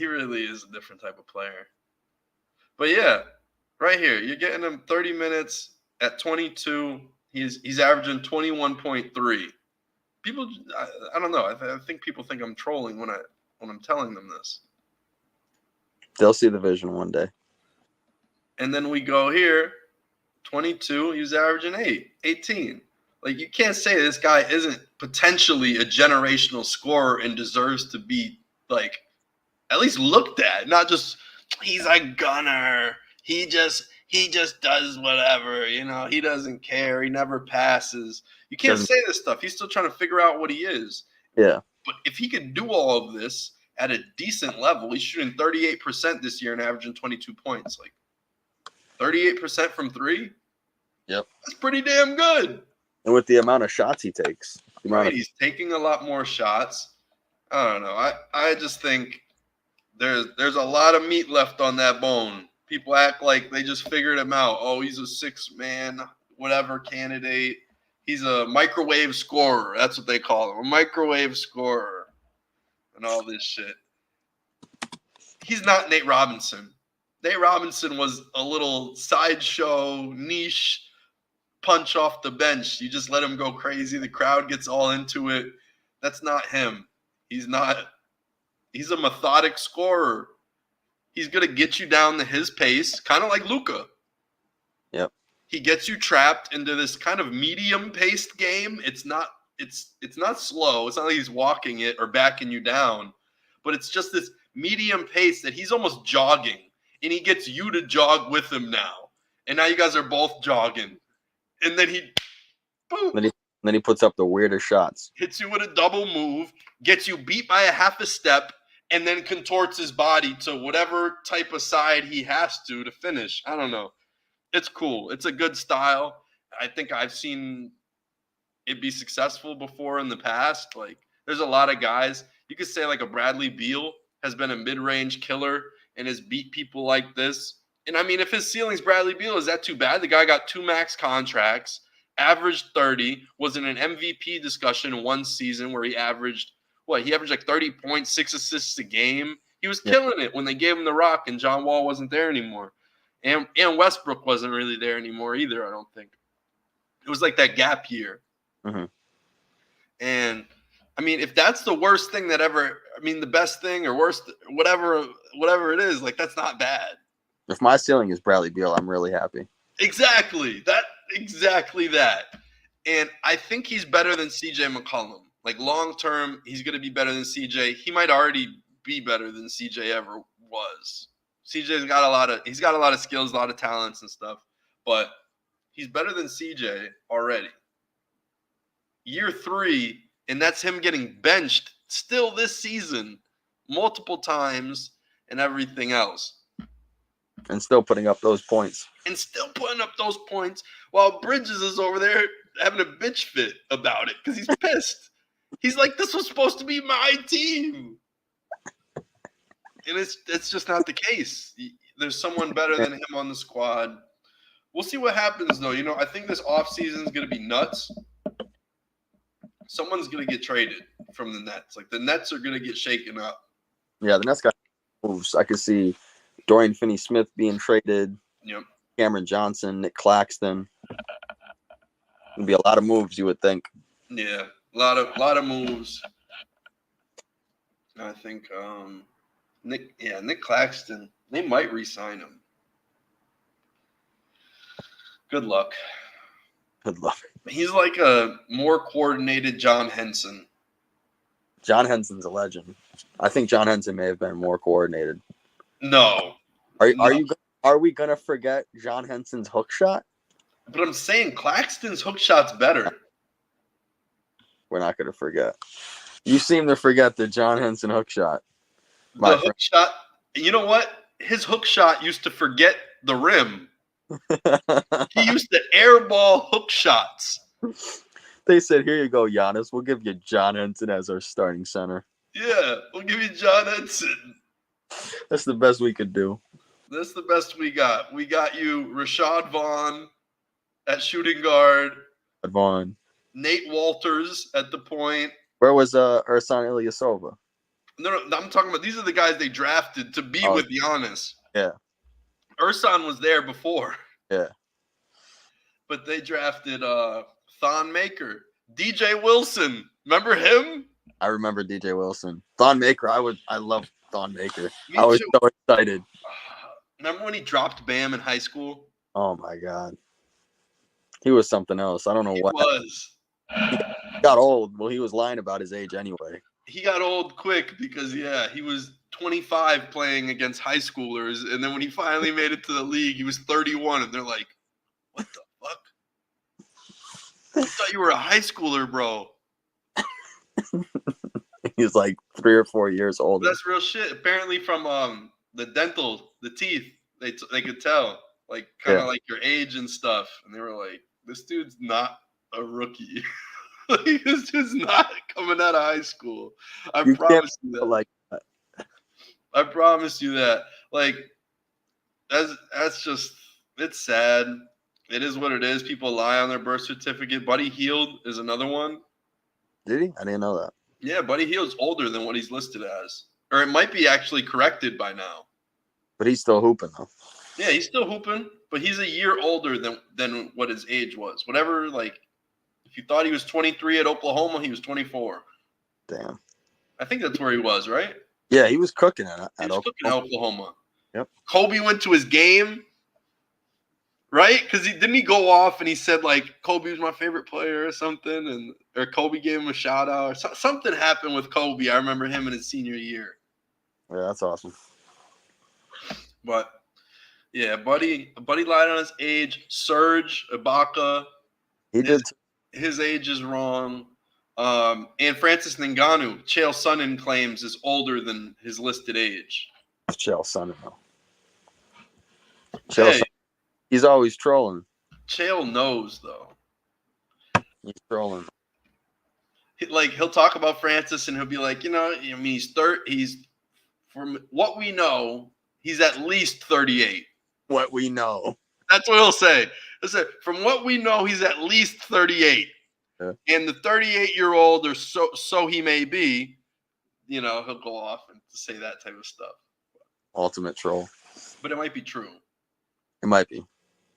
really is a different type of player. But yeah, right here, you're getting him 30 minutes at 22. He's averaging 21.3. People, I don't know. I think people think I'm trolling when I'm telling them this. They'll see the vision one day. And then we go here, 22. He's averaging 18. You can't say this guy isn't potentially a generational scorer and deserves to be at least looked at, not just he's a gunner. He just does whatever, he doesn't care. He never passes. You can't say this stuff. He's still trying to figure out what he is. Yeah. But if he could do all of this at a decent level, he's shooting 38% this year and averaging 22 points. 38% from 3? Yep. That's pretty damn good. And with the amount of shots he takes. He's taking a lot more shots. I don't know. I just think there's a lot of meat left on that bone. People act like they just figured him out. Oh, he's a 6-man, whatever candidate. He's a microwave scorer. That's what they call him, a microwave scorer and all this shit. He's not Nate Robinson. Nate Robinson was a little sideshow, niche punch off the bench. You just let him go crazy. The crowd gets all into it. That's not him. He's a methodic scorer. He's going to get you down to his pace, kind of like Luka. Yep. He gets you trapped into this kind of medium-paced game. It's not slow. It's not like he's walking it or backing you down, but it's just this medium pace that he's almost jogging, and he gets you to jog with him now. And now you guys are both jogging. And then boom. Then he puts up the weirdest shots. Hits you with a double move, gets you beat by a half a step, and then contorts his body to whatever type of side he has to finish. I don't know. It's cool. It's a good style. I think I've seen it be successful before in the past. There's a lot of guys. You could say like a Bradley Beal has been a mid-range killer and has beat people like this. And I mean, if his ceiling's Bradley Beal, is that too bad? The guy got 2 max contracts, averaged 30, was in an MVP discussion in one season where he averaged like 30 points, 6 assists a game. He was killing it when they gave him the rock and John Wall wasn't there anymore. And Westbrook wasn't really there anymore either, I don't think. It was like that gap year. Mm-hmm. And I mean, if that's the worst thing that ever, I mean, the best thing or worst, whatever it is, like that's not bad. If my ceiling is Bradley Beal, I'm really happy. Exactly that. And I think he's better than CJ McCollum. Like long term, he's going to be better than CJ. He might already be better than CJ ever was. CJ's got a lot of skills, a lot of talents and stuff, but he's better than CJ already. Year 3, and that's him getting benched still this season multiple times and everything else. And still putting up those points. While Bridges is over there having a bitch fit about it because he's pissed. He's like, this was supposed to be my team. And it's just not the case. There's someone better than him on the squad. We'll see what happens, though. I think this offseason is going to be nuts. Someone's going to get traded from the Nets. Like, the Nets are going to get shaken up. Yeah, the Nets got moves. I could see Dorian Finney-Smith being traded. Yep. Cameron Johnson, Nick Claxton. It'd be a lot of moves, you would think. Yeah, a lot of moves. I think Nick Claxton, they might re-sign him. Good luck. Good luck. He's like a more coordinated John Henson. John Henson's a legend. I think John Henson may have been more coordinated. No. Are we gonna forget John Henson's hook shot? But I'm saying Claxton's hook shot's better. We're not gonna forget. You seem to forget the John Henson hook shot. The hook shot. You know what? His hook shot used to forget the rim. He used to airball hook shots. They said, "Here you go, Giannis. We'll give you John Henson as our starting center." Yeah, we'll give you John Henson. That's the best we could do. That's the best we got. We got you Rashad Vaughn at shooting guard. Vaughn. Nate Walters at the point. Where was Ersan Ilyasova? No, I'm talking about these are the guys they drafted to be with Giannis. Yeah. Ersan was there before. Yeah. But they drafted Thon Maker, DJ Wilson. Remember him? I remember DJ Wilson. Thon Maker. I love Thon Maker. Me I was too. so excited. Remember when he dropped Bam in high school? Oh my God. He was something else. I don't know what. He was. He got old. Well, he was lying about his age anyway. He got old quick because, he was 25 playing against high schoolers. And then when he finally made it to the league, he was 31. And they're like, what the fuck? I thought you were a high schooler, bro. He's like 3 or 4 years older. That's real shit. Apparently from the teeth, they could tell. Like, kind of like your age and stuff. And they were like, this dude's not a rookie. Like, this dude's not coming out of high school. I promise you that. Like that. I promise you that. Like, that's just, it's sad. It is what it is. People lie on their birth certificate. Buddy Hield is another one. Did he? I didn't know that. Yeah, Buddy Hield's older than what he's listed as. Or it might be actually corrected by now. But he's still hooping, though. Yeah, he's still hooping, but he's a year older than what his age was. Whatever, like, if you thought he was 23 at Oklahoma, he was 24. Damn. I think that's where he was, right? Yeah, he was cooking at Oklahoma. Yep. Kobe went to his game, right? Because didn't he go off and he said, like, Kobe was my favorite player or something, or Kobe gave him a shout out. Or something happened with Kobe. I remember him in his senior year. Yeah, that's awesome. But yeah, Buddy lied on his age. Serge Ibaka, he did. His age is wrong. And Francis Ngannou, Chael Sonnen claims is older than his listed age. Chael Sonnen, though. He's always trolling. Chael knows, though. He's trolling. he'll talk about Francis and he'll be like, I mean, he's from what we know, he's at least 38. What we know. That's what he'll say. He'll say, from what we know, he's at least 38. Yeah. And the 38-year-old, or so he may be, he'll go off and say that type of stuff. Ultimate troll. But it might be true. It might be.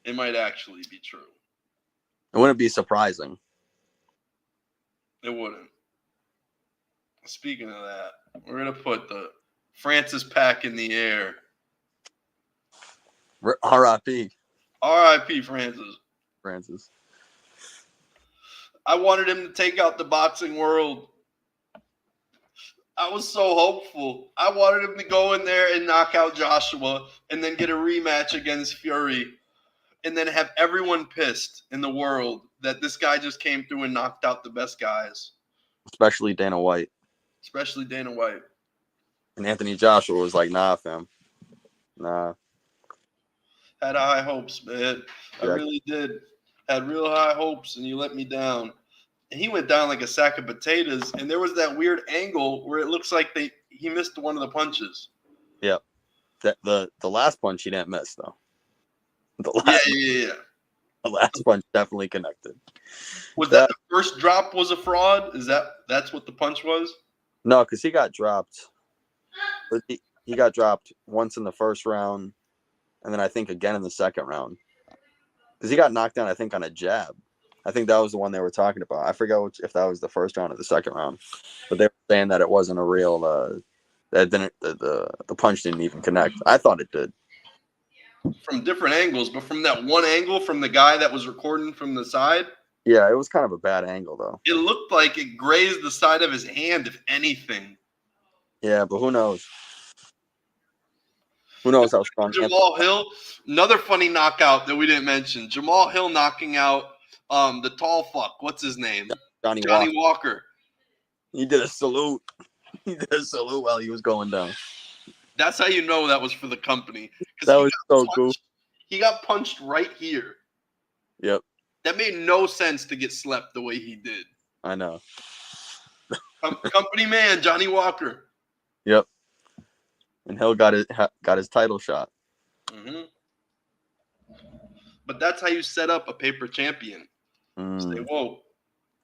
It might actually be true. It wouldn't be surprising. It wouldn't. Speaking of that, we're going to put the Francis pack in the air. R.I.P. R.I.P. Francis. I wanted him to take out the boxing world. I was so hopeful. I wanted him to go in there and knock out Joshua and then get a rematch against Fury and then have everyone pissed in the world that this guy just came through and knocked out the best guys. Especially Dana White. And Anthony Joshua was like, nah, fam. Nah. Had high hopes, man. I really did. Had real high hopes, and you let me down. And he went down like a sack of potatoes, and there was that weird angle where it looks like he missed one of the punches. Yeah. The last punch he didn't miss, though. Yeah. The last punch definitely connected. Was that the first drop was a fraud? That's what the punch was? No, because he got dropped. He got dropped once in the first round, and then I think again in the second round. Because he got knocked down, I think, on a jab. I think that was the one they were talking about. I forget if that was the first round or the second round. But they were saying that it wasn't a real the punch didn't even connect. I thought it did. From different angles, but from that one angle from the guy that was recording from the side. Yeah, it was kind of a bad angle though. It looked like it grazed the side of his hand, if anything. Yeah, but who knows? Who knows how strong Jamal Hill, another funny knockout that we didn't mention. Jamal Hill knocking out the tall fuck. What's his name? Johnny Walker. He did a salute. He did a salute while he was going down. That's how you know that was for the company. That was so cool. He got punched right here. Yep. That made no sense to get slept the way he did. I know. Company man, Johnny Walker. Yep. And Hill got his title shot. Mm-hmm. But that's how you set up a paper champion. Stay woke.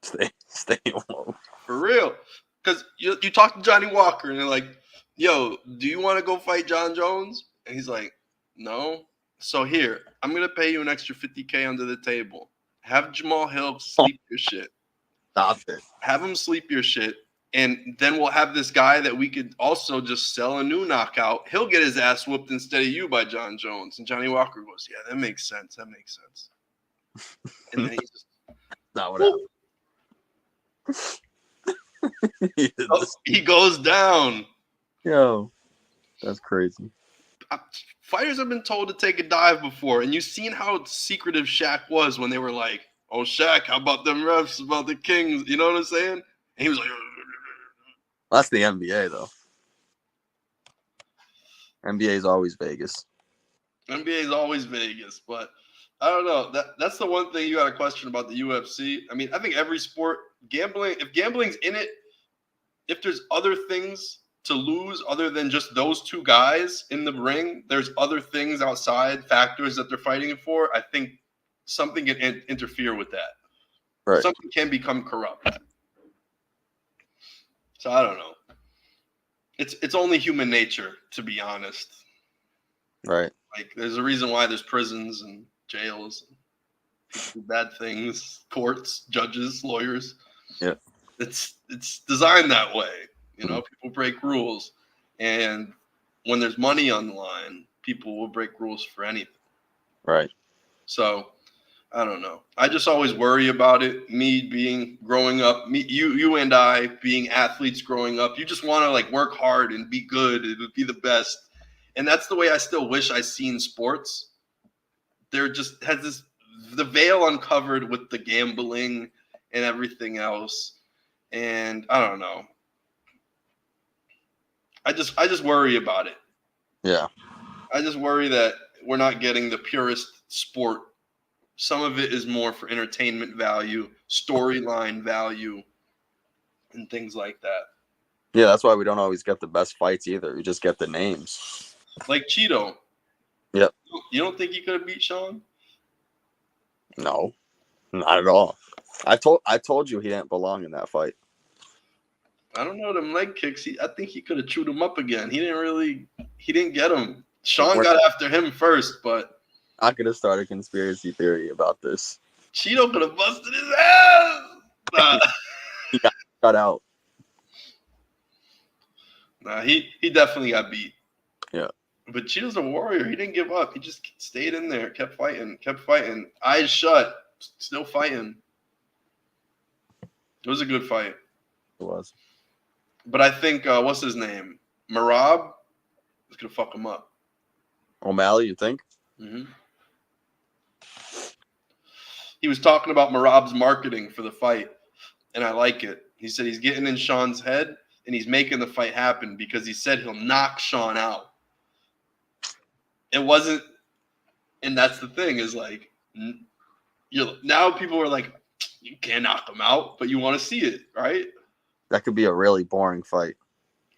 Stay woke. For real. Because you talk to Johnny Walker and they're like, yo, do you want to go fight John Jones? And he's like, no. So here, I'm going to pay you an extra $50K under the table. Have Jamal Hill sleep your shit. Stop it. Have him sleep your shit. And then we'll have this guy that we could also just sell a new knockout. He'll get his ass whooped instead of you by John Jones. And Johnny Walker goes, yeah, that makes sense. And then he just... Not what happened. He goes down. Yo, that's crazy. Fighters have been told to take a dive before, and you've seen how secretive Shaq was when they were like, oh, Shaq, how about them refs, about the Kings? You know what I'm saying? And he was like... That's the NBA, though. NBA is always Vegas. NBA is always Vegas, but I don't know. That's the one thing you got to question about the UFC. I mean, I think every sport, if gambling's in it, if there's other things to lose other than just those two guys in the ring, there's other things outside, factors that they're fighting for. I think something can interfere with that. Right. Something can become corrupt. So I don't know. It's only human nature, to be honest. Right. Like, there's a reason why there's prisons and jails, and people do bad things, courts, judges, lawyers. Yeah. It's designed that way. You know, people break rules, and when there's money on the line, people will break rules for anything. Right. So I don't know. I just always worry about it. Growing up, you and I being athletes growing up, you just want to like work hard and be good and be the best. And that's the way I still wish I seen sports. There just has the veil uncovered with the gambling and everything else. And I don't know. I just worry about it. Yeah. I just worry that we're not getting the purest sport. Some of it is more for entertainment value, storyline value. and things like that. Yeah, that's why we don't always get the best fights either. We just get the names. Like Cheeto. Yep. You don't think he could have beat Sean? No, not at all. I told you he didn't belong in that fight. I don't know them leg kicks. I think he could have chewed him up again. He didn't get him. Sean got after him first, but I could have started a conspiracy theory about this. Cheeto could have busted his ass. Nah. He got cut out. Nah, he definitely got beat. Yeah. But Cheeto's a warrior. He didn't give up. He just stayed in there, kept fighting. Eyes shut, still fighting. It was a good fight. It was. But I think, what's his name? Marab is going to fuck him up. O'Malley, you think? Mm-hmm. He was talking about Marab's marketing for the fight, and I like it. He said he's getting in Sean's head, and he's making the fight happen because he said he'll knock Sean out. It wasn't, and that's the thing is like, now people are like, you can't knock him out, but you want to see it, right? That could be a really boring fight.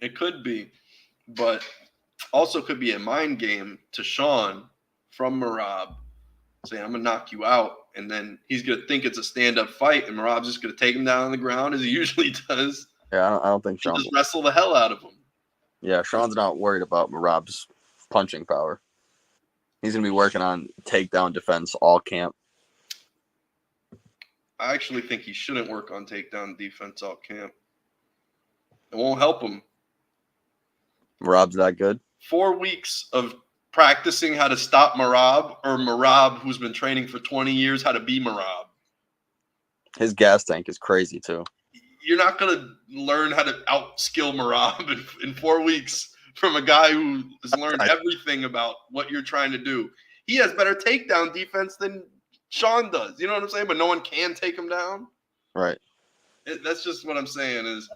It could be, but also could be a mind game to Sean from Marab saying, I'm going to knock you out. And then he's going to think it's a stand-up fight, and Marab's just going to take him down on the ground as he usually does. Yeah, I don't think Sean just wrestle the hell out of him. Yeah, Sean's not worried about Marab's punching power. He's going to be working on takedown defense all camp. I actually think he shouldn't work on takedown defense all camp. It won't help him. Marab's that good? 4 weeks of practicing how to stop Marab, or Marab, who's been training for 20 years, how to be Marab. His gas tank is crazy, too. You're not going to learn how to outskill Marab in 4 weeks from a guy who has learned everything about what you're trying to do. He has better takedown defense than Sean does. You know what I'm saying? But no one can take him down. Right. That's just what I'm saying is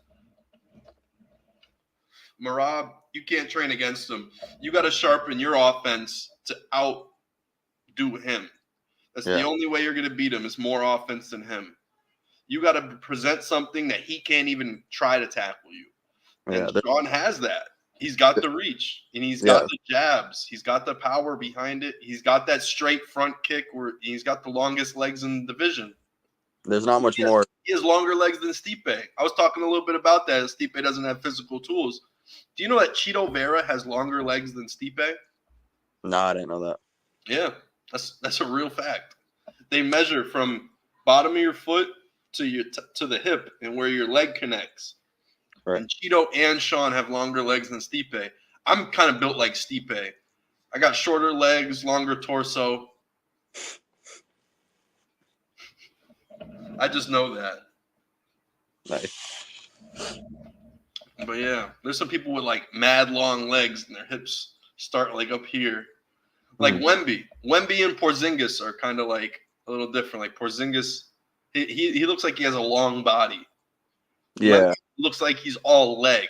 Marab, you can't train against him. You got to sharpen your offense to outdo him. That's the only way you're going to beat him is more offense than him. You got to present something that he can't even try to tackle you. And Sean has that. He's got the reach, and he's got the jabs. He's got the power behind it. He's got that straight front kick where he's got the longest legs in the division. There's not much more. He has longer legs than Stipe. I was talking a little bit about that. Stipe doesn't have physical tools. Do you know that Cheeto Vera has longer legs than Stipe? No, I didn't know that. Yeah, that's a real fact. They measure from bottom of your foot to your to the hip and where your leg connects. Right. And Cheeto and Sean have longer legs than Stipe. I'm kind of built like Stipe. I got shorter legs, longer torso. I just know that. Nice. But yeah, there's some people with like mad long legs and their hips start like up here. Like Wemby. Wemby and Porzingis are kind of like a little different. Like Porzingis, he looks like he has a long body. Yeah. Wemby looks like he's all leg.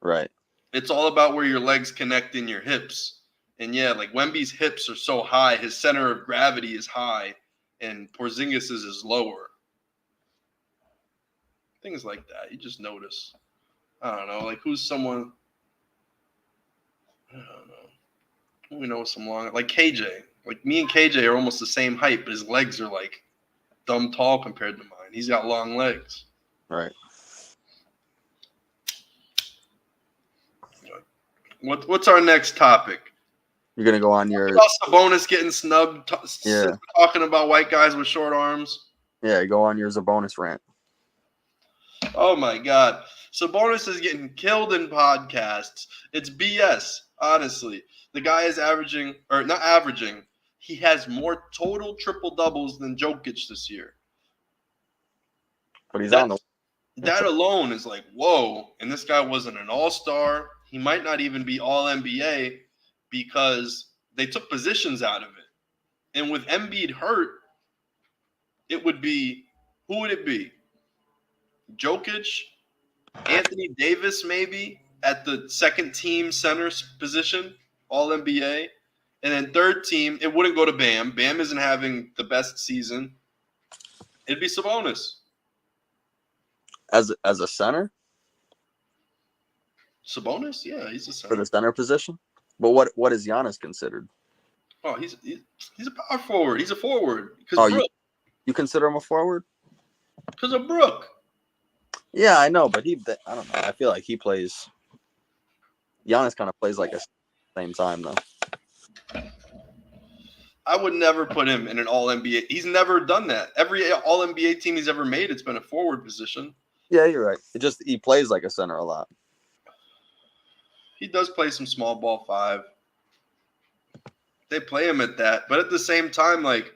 Right. It's all about where your legs connect in your hips. And yeah, like Wemby's hips are so high, his center of gravity is high, and Porzingis is lower. Things like that. You just notice. I don't know. Like, who's someone? I don't know. We know some long. Like KJ. Like, me and KJ are almost the same height, but his legs are, like, dumb tall compared to mine. He's got long legs. Right. What's our next topic? You're going to go on your... Sabonis getting snubbed, talking about white guys with short arms. Yeah, go on your Sabonis rant. Oh, my God. Sabonis is getting killed in podcasts. It's BS, honestly. The guy is averaging, or not averaging, he has more total triple-doubles than Jokic this year. But he's on the... That alone is like, whoa. And this guy wasn't an all-star. He might not even be all-NBA because they took positions out of it. And with Embiid hurt, it would be, who would it be? Jokic, Anthony Davis maybe at the second team center position, all-NBA. And then third team, it wouldn't go to Bam. Bam isn't having the best season. It'd be Sabonis. As a center Sabonis, yeah, he's a for center. the center position. But what is Giannis considered? Oh, he's a power forward. He's a forward Oh, because you consider him a forward? because of Brook. Yeah, I know, but I don't know. I feel like he plays. Giannis kind of plays like a same time though. I would never put him in an All NBA. He's never done that. Every All NBA team he's ever made, it's been a forward position. Yeah, you're right. He plays like a center a lot. He does play some small ball five. They play him at that, but at the same time, like,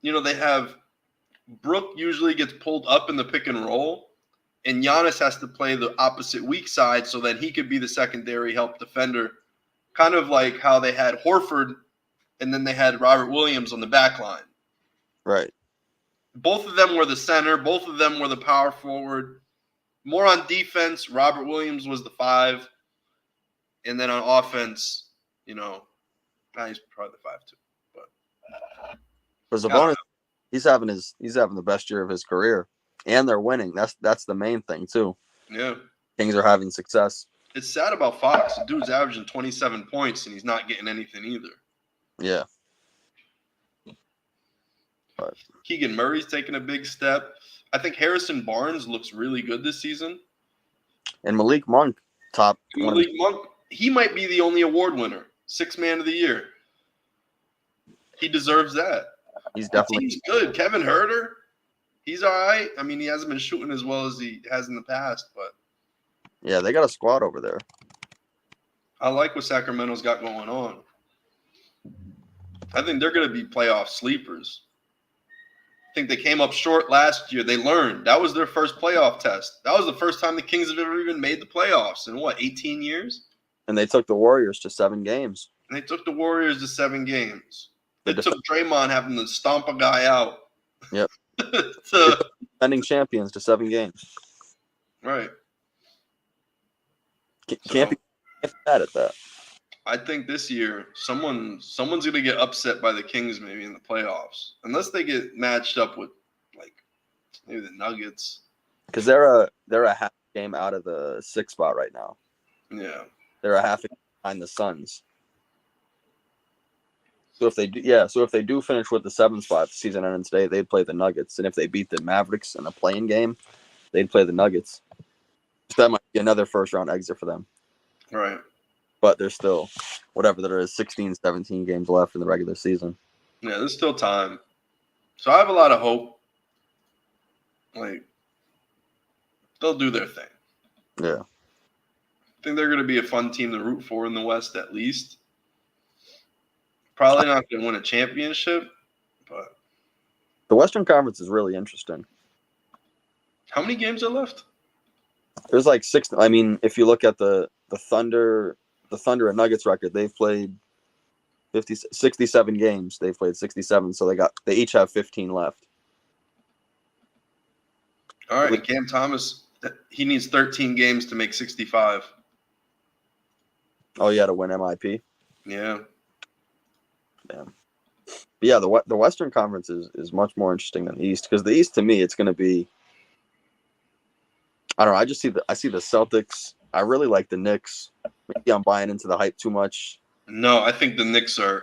they have Brook usually gets pulled up in the pick and roll, and Giannis has to play the opposite weak side so that he could be the secondary help defender, kind of like how they had Horford and then they had Robert Williams on the back line. Right. Both of them were the center. Both of them were the power forward. More on defense, Robert Williams was the 5. And then on offense, he's probably the 5 too. For Sabonis, he's having the best year of his career, and they're winning. That's the main thing too. Yeah. Kings are having success. It's sad about Fox. The dude's averaging 27 points, and he's not getting anything either. Yeah. But Keegan Murray's taking a big step. I think Harrison Barnes looks really good this season. And Malik Monk, he might be the only award winner, 6th man of the year. He deserves that. He's definitely good. Kevin Huerter, he's all right. I mean, he hasn't been shooting as well as he has in the past, but yeah, they got a squad over there. I like what Sacramento's got going on. I think they're going to be playoff sleepers. I think they came up short last year. They learned. That was their first playoff test. That was the first time the Kings have ever even made the playoffs in, 18 years? And they took the Warriors to 7 games. And they took the Warriors to 7 games. It took Draymond having to stomp a guy out. Yep. Defending champions to 7 games. Right. Can't be mad at that. I think this year someone's going to get upset by the Kings maybe in the playoffs, unless they get matched up with maybe the Nuggets, because they're a half game out of the 6th spot right now. Yeah, they're a half behind the Suns. So if they do finish with the 7th spot, the season ending today, they'd play the Nuggets, and if they beat the Mavericks in a play-in game, they'd play the Nuggets. So that might be another first-round exit for them. Right. But there's still, whatever there is, 16, 17 games left in the regular season. Yeah, there's still time. So I have a lot of hope. They'll do their thing. Yeah. I think they're going to be a fun team to root for in the West at least. Probably not going to win a championship, but the Western Conference is really interesting. How many games are left? There's 6. I mean, if you look at the Thunder and Nuggets record, they've played 67 games. They've played 67, so they each have 15 left. All right, and Cam Thomas, he needs 13 games to make 65. Oh, yeah, to win MIP? Yeah. But yeah, the Western Conference is much more interesting than the East, because the East, to me, it's going to be, I don't know, I see the Celtics. I really like the Knicks. Maybe I'm buying into the hype too much. No, I think the Knicks are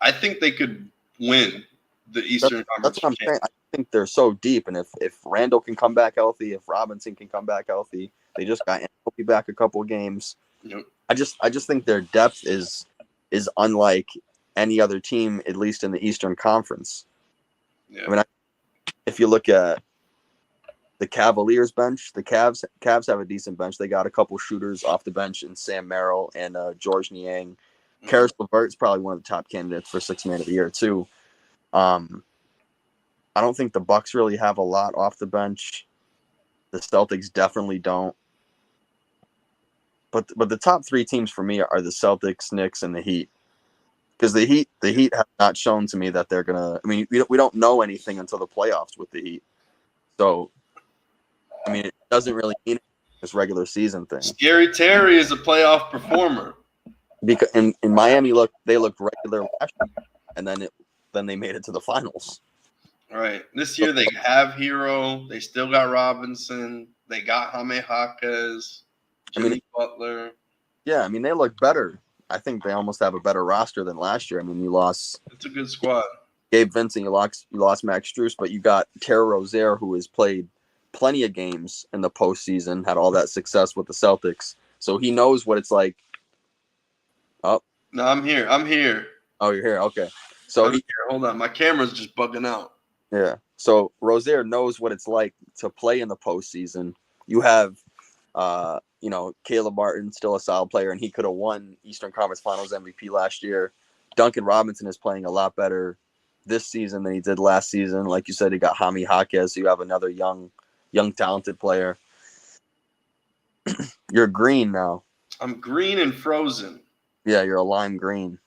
I think they could win the Eastern Conference. That's what I'm saying. I think they're so deep, and if Randall can come back healthy, if Robinson can come back healthy, they just got Anthony back a couple of games. Yep. I just think their depth is unlike any other team, at least in the Eastern Conference. Yeah. I mean, if you look at the Cavaliers bench, the Cavs have a decent bench. They got a couple shooters off the bench in Sam Merrill and George Niang. Karis LeVert is probably one of the top candidates for 6th man of the year too. I don't think the Bucks really have a lot off the bench. The Celtics definitely don't. But the top 3 teams for me are the Celtics, Knicks, and the Heat. Because the Heat have not shown to me that they're gonna. I mean, we don't know anything until the playoffs with the Heat. So, I mean, it doesn't really mean this regular season thing. Scary Terry is a playoff performer. Because in Miami, they looked regular last year, and then they made it to the finals. Right. This year they have Hero. They still got Robinson. They got Jaime Jaquez, I mean, Jimmy Butler. yeah, I mean they look better. I think they almost have a better roster than last year. I mean, you lost It's a good squad. Gabe Vincent, you lost Max Strus, but you got Terry Rozier, who has played plenty of games in the postseason, had all that success with the Celtics, so he knows what it's like. Oh, No, I'm here. I'm here. oh, you're here. Okay, so I'm here. Hold on. My camera's just bugging out. yeah, so Rozier knows what it's like to play in the postseason. You have, Caleb Martin, still a solid player, and he could have won Eastern Conference Finals MVP last year. Duncan Robinson is playing a lot better this season than he did last season. Like you said, he got Jaime Jaquez, so you have another young, talented player. You're green now. I'm green and frozen. Yeah, you're a lime green.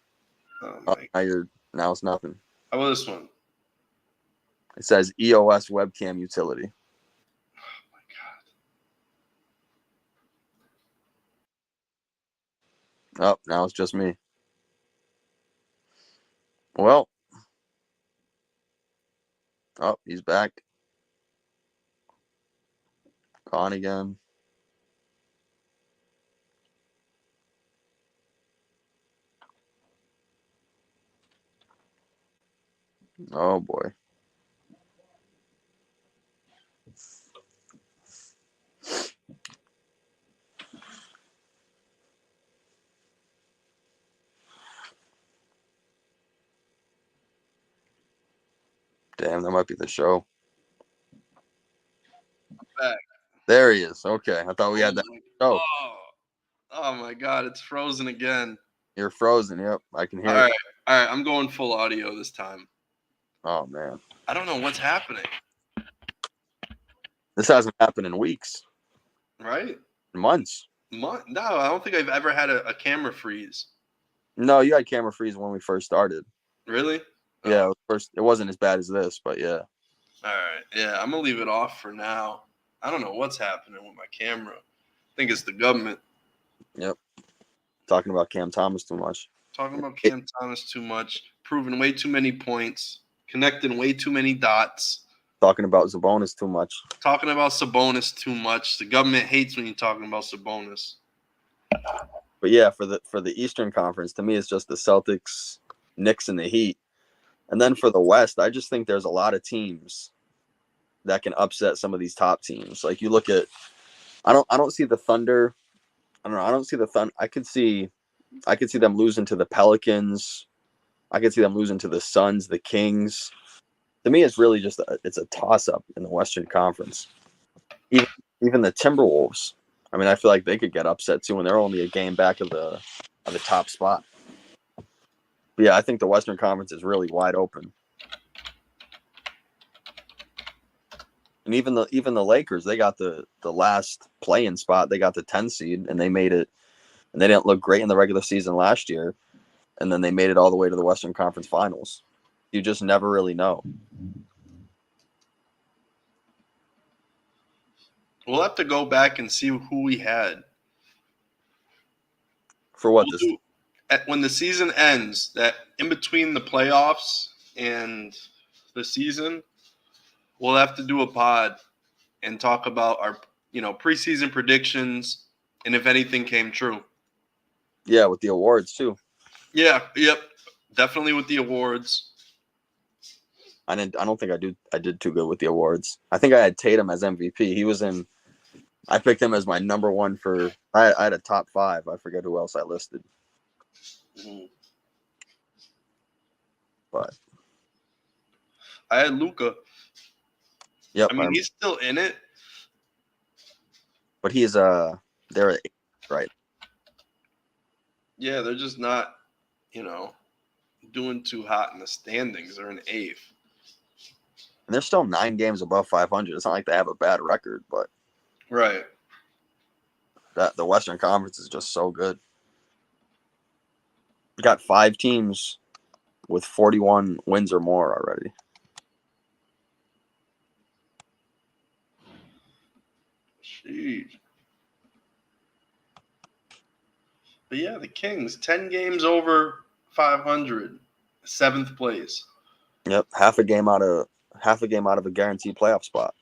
Oh my. Now it's nothing. How about this one? It says EOS webcam utility. Oh my God. Oh, now it's just me. Well, oh, he's back. Gone again. Oh boy. Damn, that might be the show. Back. There he is. Okay, I thought we had that. Oh, Oh my God! It's frozen again. you're frozen. Yep, I can hear All it. right. All right. I'm going full audio this time. Oh man, I don't know what's happening. this hasn't happened in weeks, Right? months. No, I don't think I've ever had a camera freeze. No, you had camera freeze when we first started. Really? Yeah, it wasn't as bad as this, but yeah. All right. Yeah, I'm gonna leave it off for now. I don't know what's happening with my camera. I think it's the government Yep. Talking about Cam Thomas too much. talking about Cam Thomas too much, proving way too many points, connecting way too many dots, Talking about Sabonis too much. talking about Sabonis too much. The government hates when you're talking about Sabonis. But yeah, for the Eastern Conference, to me, it's just the Celtics, Knicks, and the Heat. And then for the West, I just think there's a lot of teams that can upset some of these top teams. Like you look at, I don't see the Thunder. I don't know. I don't see the Thunder. I could see them losing to the Pelicans. I could see them losing to the Suns, the Kings. To me, it's really just it's a toss up in the Western Conference. Even the Timberwolves. I mean, I feel like they could get upset too, and they're only a game back of the top spot. But yeah, I think the Western Conference is really wide open. And even the Lakers, they got the last play-in spot. They got the 10 seed, and they made it. And they didn't look great in the regular season last year, and then they made it all the way to the Western Conference Finals. You just never really know. We'll have to go back and see who we had. For what We'll this? when the season ends, that in between the playoffs and the season, we'll have to do a pod and talk about our preseason predictions and if anything came true. Yeah, with the awards too. Yeah, yep, definitely with the awards. I don't think I did too good with the awards. I think I had Tatum as MVP. He was in. I picked him as my number one for. I had a top 5. I forget who else I listed. Mm-hmm. But I had Luka. yep. I mean, he's still in it. But he's they're at 8, right. Yeah, they're just not, doing too hot in the standings. They're in 8th. And they're still 9 games above 500. It's not like they have a bad record, but Right. that the Western Conference is just so good. You got 5 teams with 41 wins or more already. Jeez. But yeah, the Kings, 10 games over 500, 7th place. Yep, half a game out of half a game out of a guaranteed playoff spot.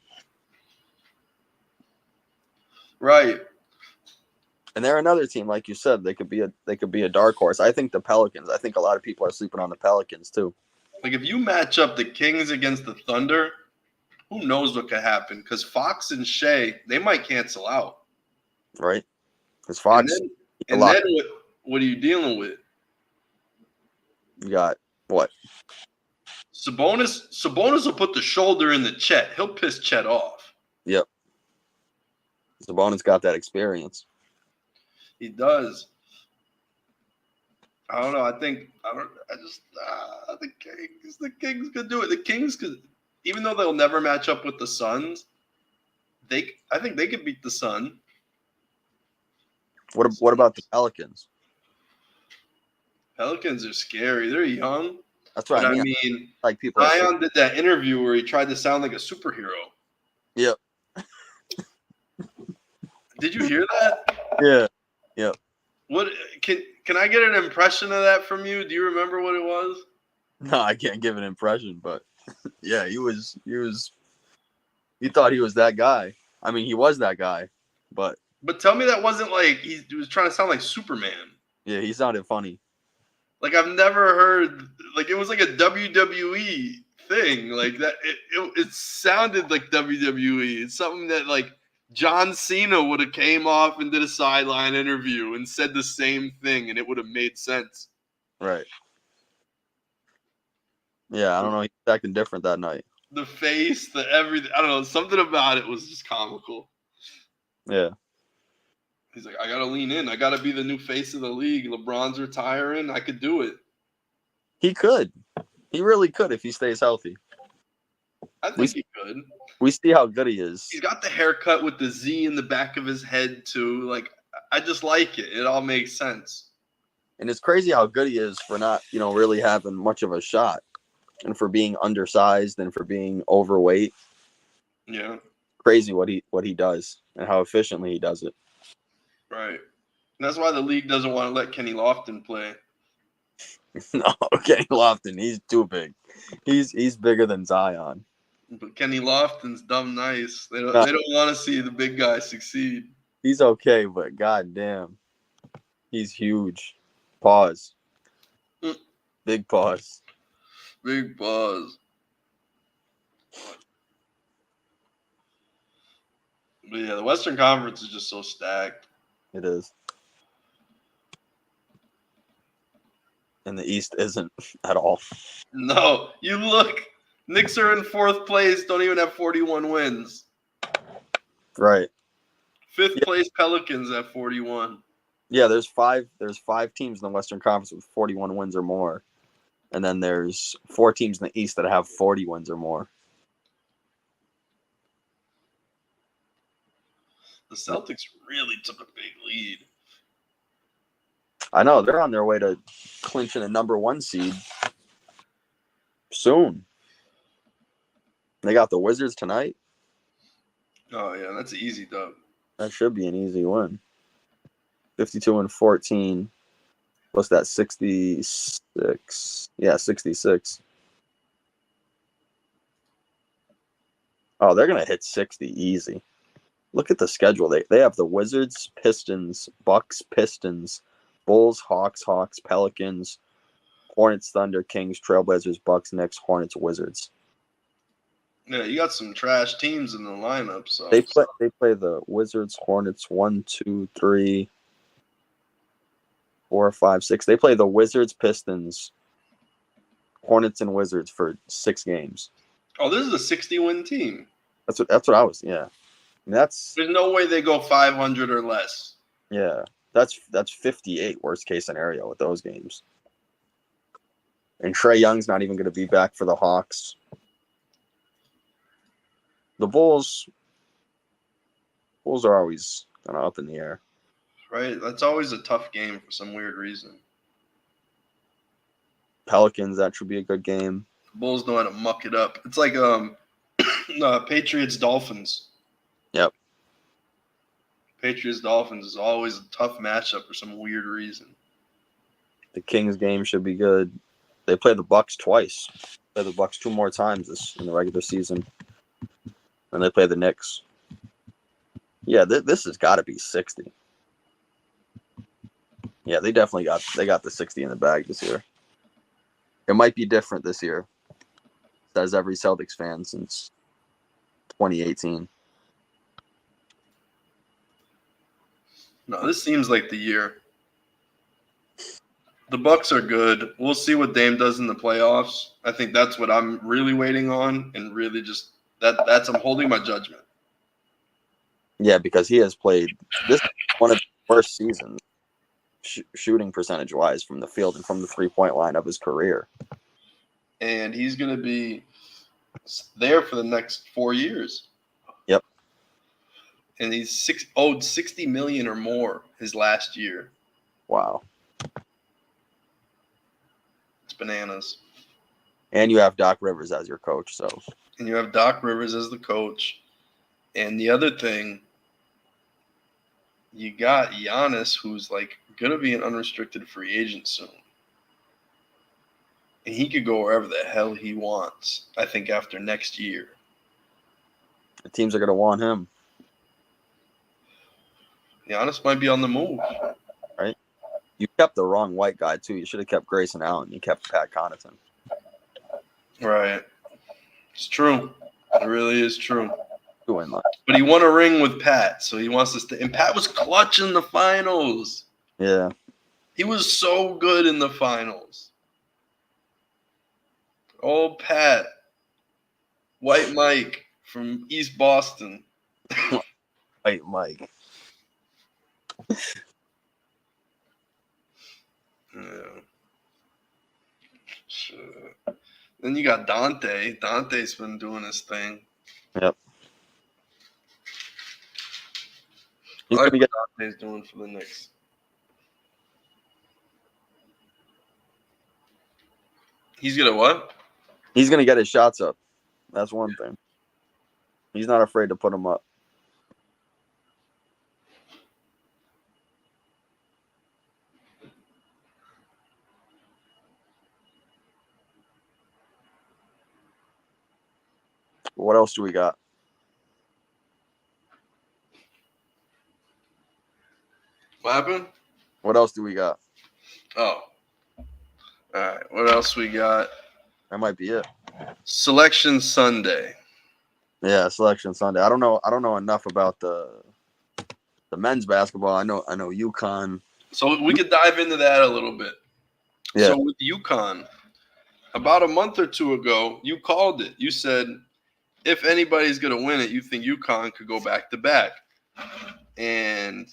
Right. And they're another team, like you said, they could be a dark horse. I think the Pelicans. I think a lot of people are sleeping on the Pelicans too. Like if you match up the Kings against the Thunder, who knows what could happen? Because Fox and Shea, they might cancel out. Right? Because Fox. And then what are you dealing with? You got what? Sabonis will put the shoulder in the Chet. He'll piss Chet off. Yep. Sabonis got that experience. He does. I don't know. The Kings could do it. The Kings could, even though they'll never match up with the Suns, I think they could beat the Sun. What about the Pelicans? Pelicans are scary. They're young. That's what I mean. Like people. Zion did that interview where he tried to sound like a superhero. Yep. Did you hear that? Yeah. Yep. What can I get an impression of that from you? Do you remember what it was? No, I can't give an impression, but yeah, he thought he was that guy. I mean, he was that guy, but tell me that wasn't like he was trying to sound like Superman. Yeah, he sounded funny. Like I've never heard, like it was like a WWE thing, like that. It sounded like WWE. It's something that like John Cena would have came off and did a sideline interview and said the same thing, and it would have made sense. Right. Yeah, I don't know. He was acting different that night. The face, the everything. I don't know. Something about it was just comical. Yeah. He's like, I got to lean in. I got to be the new face of the league. LeBron's retiring. I could do it. He could. He really could if he stays healthy. I think he could. We see how good he is. He's got the haircut with the Z in the back of his head, too. Like, I just like it. It all makes sense. And it's crazy how good he is for not, really having much of a shot. And for being undersized and for being overweight. Yeah. Crazy what he does and how efficiently he does it. Right. And that's why the league doesn't want to let Kenny Lofton play. No, Kenny Lofton, he's too big. He's bigger than Zion. But Kenny Lofton's dumb nice. They don't want to see the big guy succeed. He's okay, but goddamn, he's huge. Pause. Big pause. Big pause. But yeah, the Western Conference is just so stacked. It is. And the East isn't at all. No, you look. Knicks are in fourth place, don't even have 41 wins. Right. Fifth place Pelicans at 41. Yeah, there's five teams in the Western Conference with 41 wins or more. And then there's 4 teams in the East that have 40 wins or more. The Celtics really took a big lead. I know. They're on their way to clinching a number 1 seed soon. They got the Wizards tonight. Oh, yeah, that's an easy dub. That should be an easy win. 52-14. What's that, 66? Yeah, 66. Oh, they're going to hit 60 easy. Look at the schedule. They have the Wizards, Pistons, Bucks, Pistons, Bulls, Hawks, Pelicans, Hornets, Thunder, Kings, Trailblazers, Bucks, Knicks, Hornets, Wizards. Yeah, you got some trash teams in the lineup. So They play the Wizards, Hornets, 1, 2, 3, 4, 5, 6. They play the Wizards, Pistons, Hornets, and Wizards for 6 games. Oh, this is a 60-win team. That's what I was. Yeah, there's no way they go 500 or less. Yeah, that's 58 worst case scenario with those games. And Trae Young's not even going to be back for the Hawks. The Bulls are always kind of up in the air. Right? That's always a tough game for some weird reason. Pelicans, that should be a good game. The Bulls know how to muck it up. It's like Patriots-Dolphins. Yep. Patriots-Dolphins is always a tough matchup for some weird reason. The Kings game should be good. They play the Bucks twice. Play the Bucks 2 more times in the regular season, and they play the Knicks. Yeah, this has got to be 60. Yeah, they definitely got the 60 in the bag this year. It might be different this year, says every Celtics fan since 2018. No, this seems like the year. The Bucks are good. We'll see what Dame does in the playoffs. I think that's what I'm really waiting on, and really just that's I'm holding my judgment. Yeah, because he has played this one of the worst seasons shooting percentage wise from the field and from the 3-point line of his career. And he's going to be there for the next 4 years. Yep. And he's owed $60 million or more his last year. Wow. It's bananas. And you have Doc Rivers as your coach, so. And you have Doc Rivers as the coach. And the other thing, you got Giannis, who's like going to be an unrestricted free agent soon. And he could go wherever the hell he wants, I think, after next year. The teams are going to want him. Giannis might be on the move. Right? You kept the wrong white guy, too. You should have kept Grayson Allen. You kept Pat Connaughton. Right. It's true. It really is true. But he won a ring with Pat, so he wants to stay. And Pat was clutch in the finals. Yeah. He was so good in the finals. Old Pat. White Mike from East Boston. White Mike. Yeah. Shit. Then you got Dante. Dante's been doing his thing. Yep. I like what Dante's doing for the Knicks. He's gonna what? He's gonna get his shots up. That's one thing. He's not afraid to put them up. What else do we got? What happened? What else do we got? Oh. All right. What else we got? That might be it. Selection Sunday. Yeah, Selection Sunday. I don't know enough about the men's basketball. I know UConn. So we could dive into that a little bit. Yeah. So with UConn, about a month or two ago, you called it. You said, if anybody's going to win it, you think UConn could go back to back. And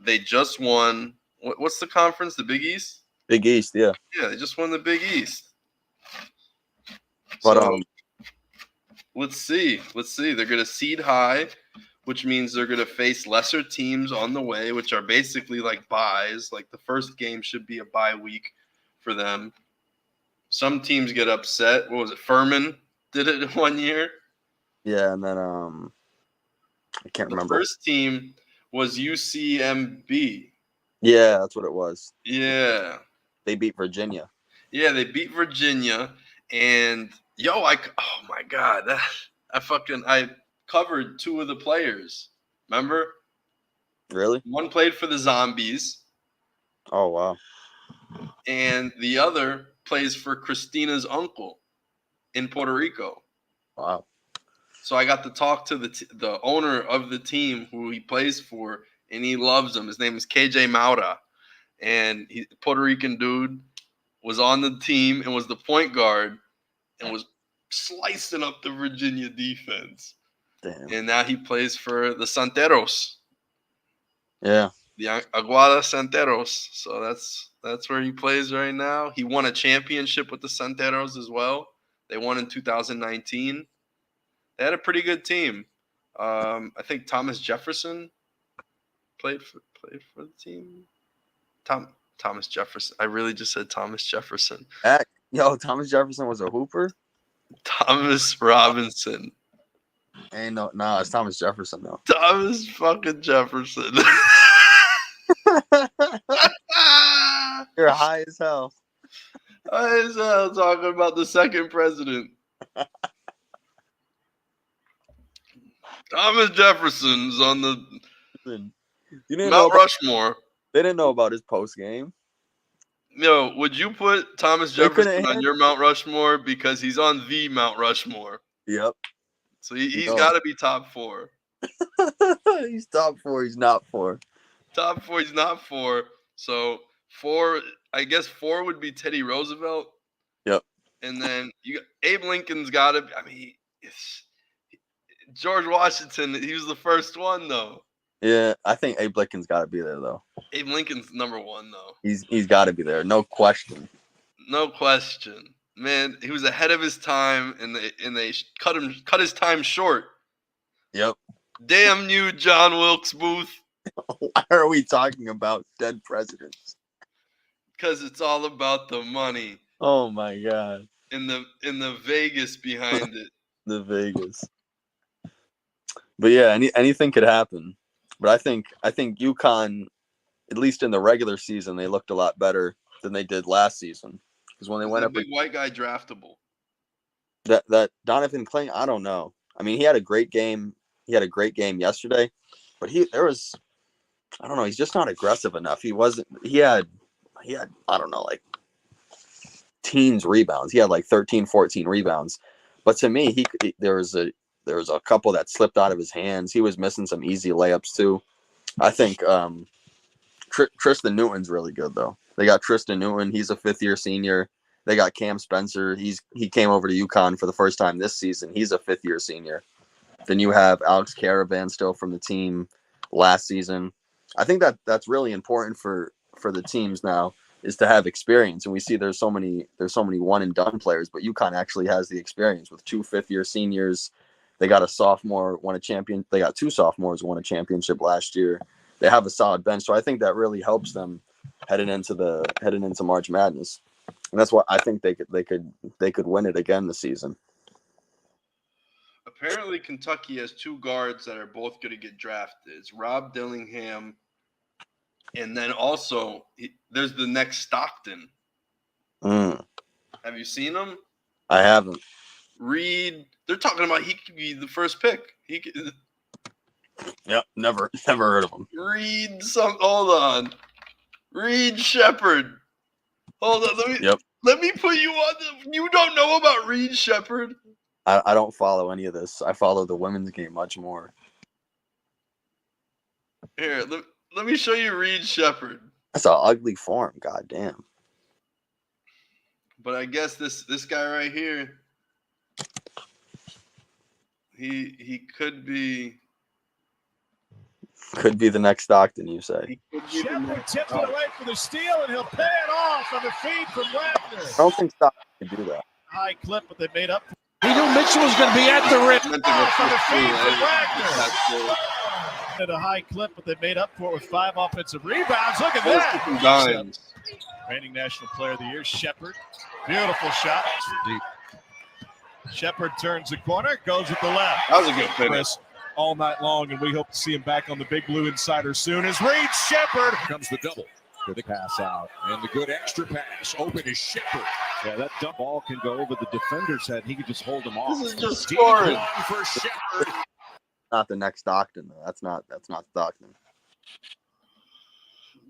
they just won. What's the conference? The Big East? Big East, yeah. Yeah, they just won the Big East. But so, let's see. They're going to seed high, which means they're going to face lesser teams on the way, which are basically like buys. Like the first game should be a bye week for them. Some teams get upset. What was it? Furman did it 1 year. Yeah, and then I can't remember. The first team was UCMB. Yeah, that's what it was. Yeah. They beat Virginia. Yeah, they beat Virginia. And, oh my God. I covered 2 of the players. Remember? Really? One played for the Zombies. Oh, wow. And the other plays for Christina's uncle in Puerto Rico. Wow. So I got to talk to the owner of the team who he plays for, and he loves him. His name is KJ Maura, and he's a Puerto Rican dude, was on the team and was the point guard and was slicing up the Virginia defense. Damn. And now he plays for the Santeros. Yeah. The Aguada Santeros. So that's where he plays right now. He won a championship with the Santeros as well. They won in 2019. They had a pretty good team. I think Thomas Jefferson played for the team. Thomas Jefferson. I really just said Thomas Jefferson. Thomas Jefferson was a hooper? Thomas Robinson. It's Thomas Jefferson though. Thomas fucking Jefferson. You're high as hell. I was talking about the second president. Thomas Jefferson's on the You didn't know Mount about, Rushmore. they didn't know about his post game. Yo, would you put Thomas They couldn't Jefferson on handle. your Mount Rushmore? Because he's on the Mount Rushmore. Yep. So he's No. got to be top 4. He's top 4. He's not 4. Top 4, he's not 4. So 4, I guess 4 would be Teddy Roosevelt. Yep. And then Abe Lincoln's got to. I mean, George Washington. He was the first one though. Yeah, I think Abe Lincoln's got to be there though. Abe Lincoln's number 1 though. He's got to be there, no question. No question, man. He was ahead of his time, and they cut his time short. Yep. Damn you, John Wilkes Booth. Why are we talking about dead presidents? Because it's all about the money. Oh my god. In the Vegas behind it. The Vegas. But yeah, anything could happen. But I think UConn, at least in the regular season, they looked a lot better than they did last season. Because when they went up, big white guy draftable. That Donovan Clayton, I don't know. I mean, he had a great game. He had a great game yesterday, but I don't know. He's just not aggressive enough. He had I don't know, like teens rebounds. He had like 13, 14 rebounds. But to me, there was a couple that slipped out of his hands. He was missing some easy layups too. I think Tristan Newton's really good though. They got Tristan Newton. He's a 5th-year senior. They got Cam Spencer. He came over to UConn for the first time this season. He's a 5th-year senior. Then you have Alex Caravan still from the team last season. I think that's really important for the teams now is to have experience. And we see there's so many one and done players, but UConn actually has the experience with 2 5th-year seniors. They got a sophomore won a champion. They got 2 sophomores won a championship last year. They have a solid bench, so I think that really helps them heading into March Madness. And that's why I think they could win it again this season. Apparently, Kentucky has 2 guards that are both going to get drafted. It's Rob Dillingham, and then also there's the next Stockton. Have you seen him? I haven't. Reed. They're talking about he could be the first pick. Yep, never heard of him. Hold on. Reed Shepard. Hold on. Let me put you on you don't know about Reed Shepard? I don't follow any of this. I follow the women's game much more. Here, let me show you Reed Shepard. That's an ugly form, goddamn. But I guess this guy right here, he could be the next Stockton, you say. Shepard tips it away for the steal, and he'll pay it off on the feed from Wagner. I don't think Stockton could do that. High clip, but they made up. He knew Mitchell was going to be at the rim. Off on the feed from Wagner. At a high clip, but they made up for it with 5 offensive rebounds. Look at that. Reigning National Player of the Year, Shepard. Beautiful shot. Deep. Shepard turns the corner, goes with the left. That was a good finish. All night long, and we hope to see him back on the Big Blue Insider soon. As Reed Shepard comes the double. Good pass out, and the good extra pass. Open is Shepard. Yeah, that dump ball can go over the defender's head. He can just hold him off. This is just scoring for Shepard. Not the next Stockton, though. That's not Stockton.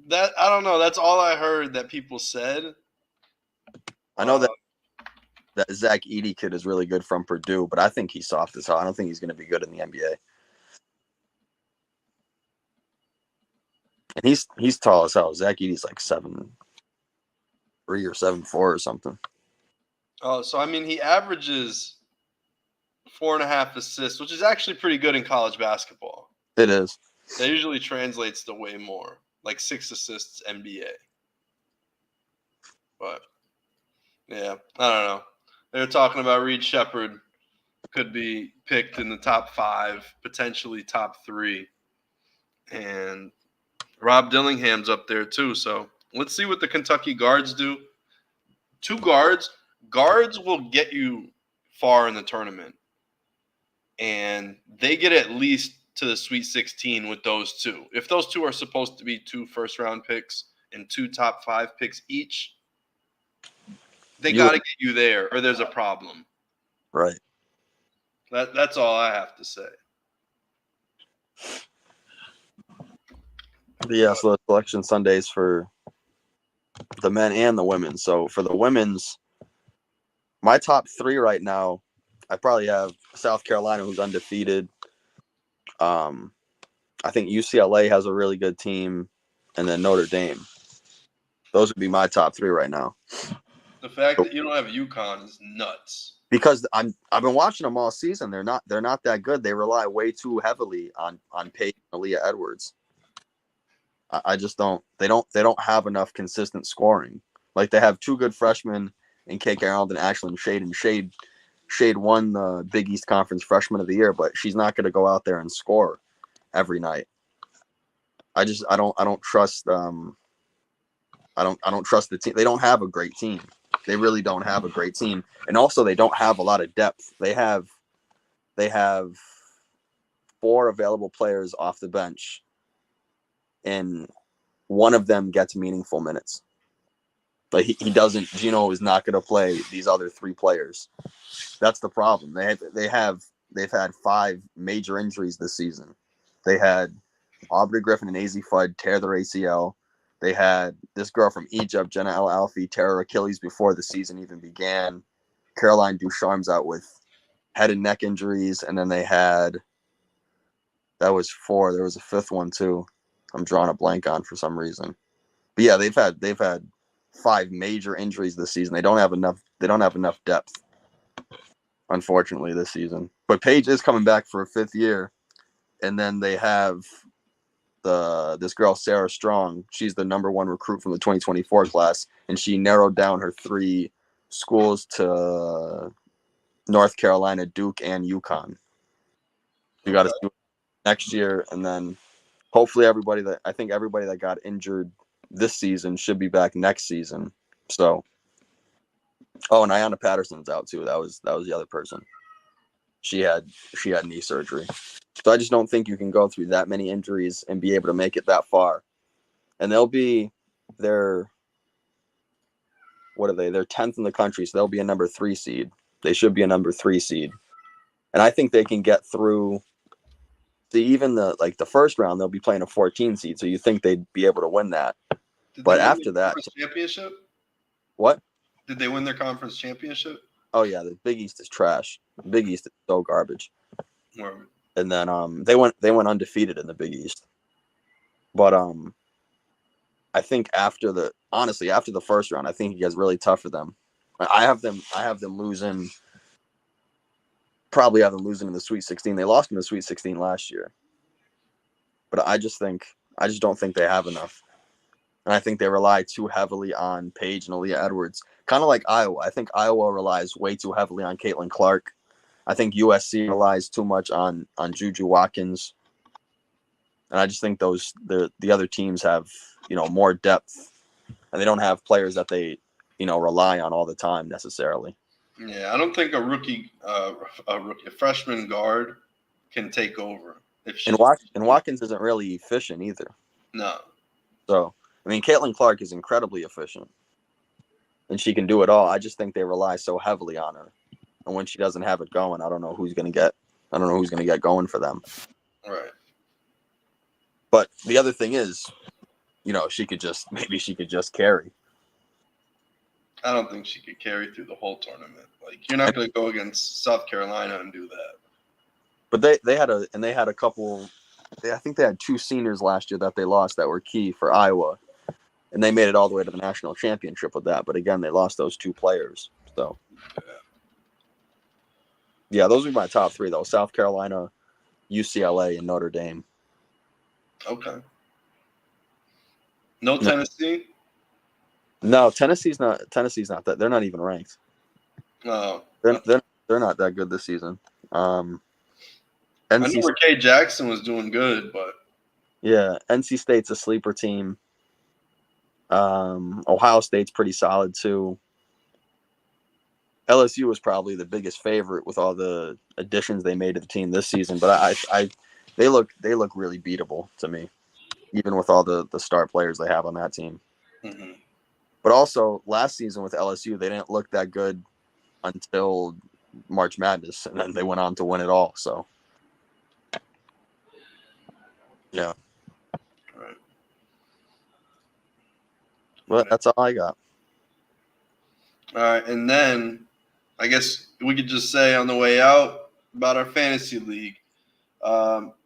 That I don't know. That's all I heard that people said. I know that Zach Edey kid is really good from Purdue, but I think he's soft as hell. I don't think he's going to be good in the NBA. And he's tall as hell. Zach Edey's like 7'3" or 7'4" or something. Oh, so I mean, he averages 4.5 assists, which is actually pretty good in college basketball. It is. That usually translates to way more, like 6 assists NBA. But yeah, I don't know. They're talking about Reed Shepard could be picked in the top 5, potentially top 3, and Rob Dillingham's up there too. So let's see what the Kentucky guards do. 2 guards. Guards will get you far in the tournament. And they get at least to the Sweet 16 with those 2. If those 2 are supposed to be 2 first-round picks and 2 top 5 picks each, They got to get you there, or there's a problem. Right. That's all I have to say. But yeah, so the selection Sundays for the men and the women. So for the women's, my top 3 right now, I probably have South Carolina, who's undefeated. I think UCLA has a really good team, and then Notre Dame. Those would be my top 3 right now. The fact that you don't have UConn is nuts. Because I've been watching them all season. They're not that good. They rely way too heavily on Peyton and Aaliyah Edwards. I just don't. They don't have enough consistent scoring. Like, they have 2 good freshmen in Kate Arnold and Ashlyn Shade, and Shade won the Big East Conference Freshman of the Year, but she's not going to go out there and score every night. I don't trust I don't trust the team. They don't have a great team. They really don't have a great team, and also they don't have a lot of depth. They have 4 available players off the bench, and one of them gets meaningful minutes. But he doesn't. Gino is not going to play these other 3 players. That's the problem. They've had 5 major injuries this season. They had Aubrey Griffin and AZ Fudd tear their ACL. They had this girl from Egypt, Jenna El Alfi, tear her Achilles before the season even began. Caroline Ducharme's out with head and neck injuries, and then they had, that was 4. There was a 5th one too. I'm drawing a blank on for some reason. But yeah, they've had 5 major injuries this season. They don't have enough depth, unfortunately, this season. But Paige is coming back for a 5th year, and then they have this girl Sarah Strong. She's the number 1 recruit from the 2024 class, and she narrowed down her 3 schools to North Carolina, Duke, and UConn. You got to do it next year, and then hopefully everybody that got injured this season should be back next season. So, and Ayanna Patterson's out too. That was the other person. She had knee surgery. So I just don't think you can go through that many injuries and be able to make it that far. And they'll be they're 10th in the country, so they'll be a number 3 seed. They should be a number 3 seed. And I think they can get through even the first round. They'll be playing a 14 seed, so you think they'd be able to win that. But after that, championship? What? Did they win their conference championship? Oh yeah, the Big East is trash. The Big East is so garbage. Where? And then they went undefeated in the Big East. But I think after the first round, I think it gets really tough for them. I have them losing. Probably have them losing in the Sweet 16. They lost in the Sweet 16 last year. But I just don't think they have enough. And I think they rely too heavily on Paige and Aaliyah Edwards. Kind of like Iowa. I think Iowa relies way too heavily on Caitlin Clark. I think USC relies too much on Juju Watkins. And I just think the other teams have, more depth. And they don't have players that they, rely on all the time necessarily. Yeah, I don't think a freshman guard can take over. And Watkins isn't really efficient either. No. So, Caitlin Clark is incredibly efficient. And she can do it all. I just think they rely so heavily on her. And when she doesn't have it going, I don't know who's going to get going for them. Right. But the other thing is, she could just carry. I don't think she could carry through the whole tournament. Like, you're not going to go against South Carolina and do that. But they had a couple. I think they had 2 seniors last year that they lost that were key for Iowa, and they made it all the way to the national championship with that. But again, they lost those 2 players. So, yeah, those are my top 3 though: South Carolina, UCLA, and Notre Dame. Okay. No Tennessee? No, Tennessee's not that. They're not even ranked. No. They're not that good this season. I know where K. Jackson was doing good, but yeah, NC State's a sleeper team. Ohio State's pretty solid too. LSU was probably the biggest favorite with all the additions they made to the team this season, but they look really beatable to me, even with all the star players they have on that team. mm-hmm. But also, last season with LSU, they didn't look that good until March Madness, and then they went on to win it all. So, yeah. Right. Well, that's all I got. All right, and then I guess we could just say on the way out about our fantasy league.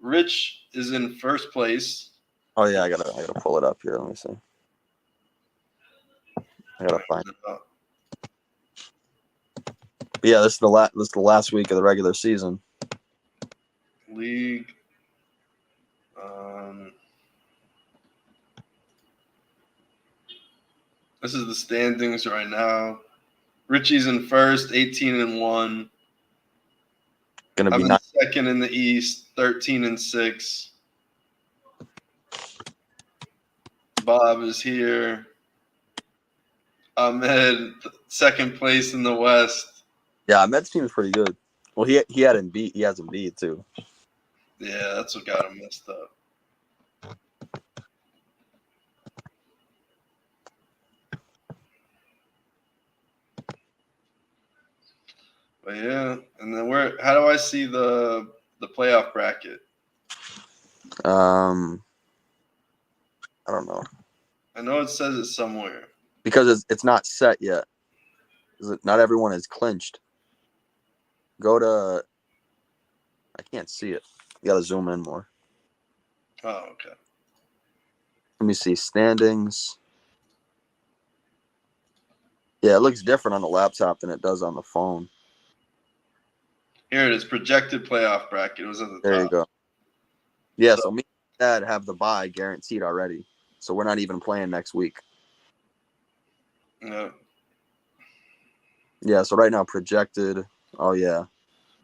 Rich is in first place. Oh yeah, I gotta pull it up here. Let me see. I gotta find. But yeah, this is the last week of the regular season. League. This is the standings right now. Ritchie's in first, 18-1. Gonna I'm be in second in the East, 13-6. Bob is here. Ahmed, second place in the West. Yeah, Ahmed's team is pretty good. Well, he had Embiid. He has Embiid too. Yeah, that's what got him messed up. But yeah, and then how do I see the playoff bracket? I don't know. I know it says it somewhere. Because it's not set yet. Not everyone is clinched. Go to. I can't see it. You gotta zoom in more. Oh, okay. Let me see standings. Yeah, it looks different on the laptop than it does on the phone. Here it is, projected playoff bracket. It was at the top. There you go. Yeah, so me and Dad have the bye guaranteed already. So we're not even playing next week. No. Yeah, so right now projected. Oh yeah.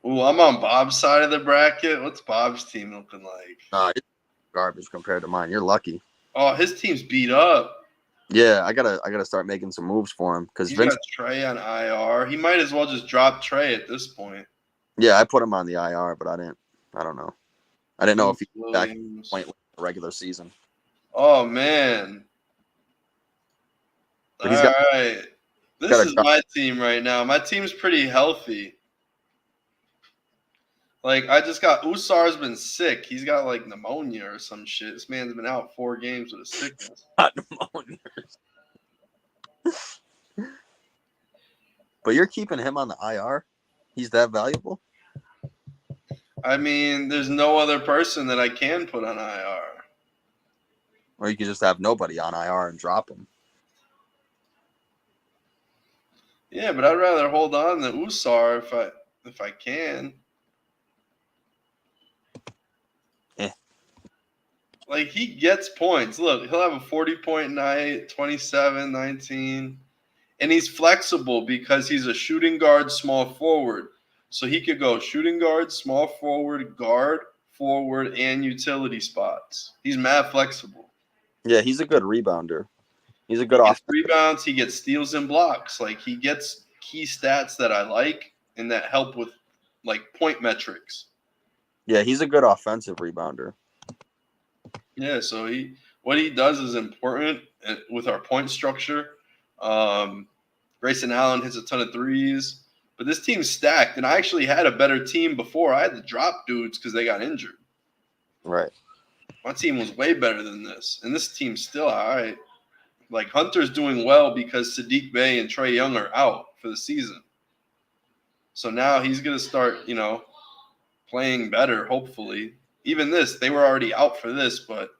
Ooh, I'm on Bob's side of the bracket. What's Bob's team looking like? It's garbage compared to mine. You're lucky. Oh, his team's beat up. Yeah, I gotta start making some moves for him because He's Vince. got Trey on IR. He might as well just drop Trey at this point. Yeah, I put him on the IR, but I don't know. I didn't know if he was back point in the regular season. Oh man. But All right. This is my team right now. My team's pretty healthy. Like, I just got Usar's been sick. He's got like pneumonia or some shit. This man's been out 4 games with a sickness. Not pneumonia. But you're keeping him on the IR? He's that valuable? I mean, there's no other person that I can put on IR. Or you could just have nobody on IR and drop him. Yeah, but I'd rather hold on to Usar if I can. Like, he gets points. Look, he'll have a 40-point night, 27, 19. And he's flexible because he's a shooting guard, small forward. So he could go shooting guard, small forward, guard, forward, and utility spots. He's mad flexible. Yeah, he's a good rebounder. He's a good offensive. Rebounds, he gets steals and blocks. Like, he gets key stats that I like and that help with, like, point metrics. Yeah, he's a good offensive rebounder. Yeah, so what he does is important with our point structure. Grayson Allen hits a ton of threes, but this team's stacked, and I actually had a better team before. I had to drop dudes because they got injured. Right. My team was way better than this, and this team's still all right. Like, Hunter's doing well because Sadiq Bey and Trae Young are out for the season. So now he's going to start, playing better, hopefully. Even this, they were already out for this, but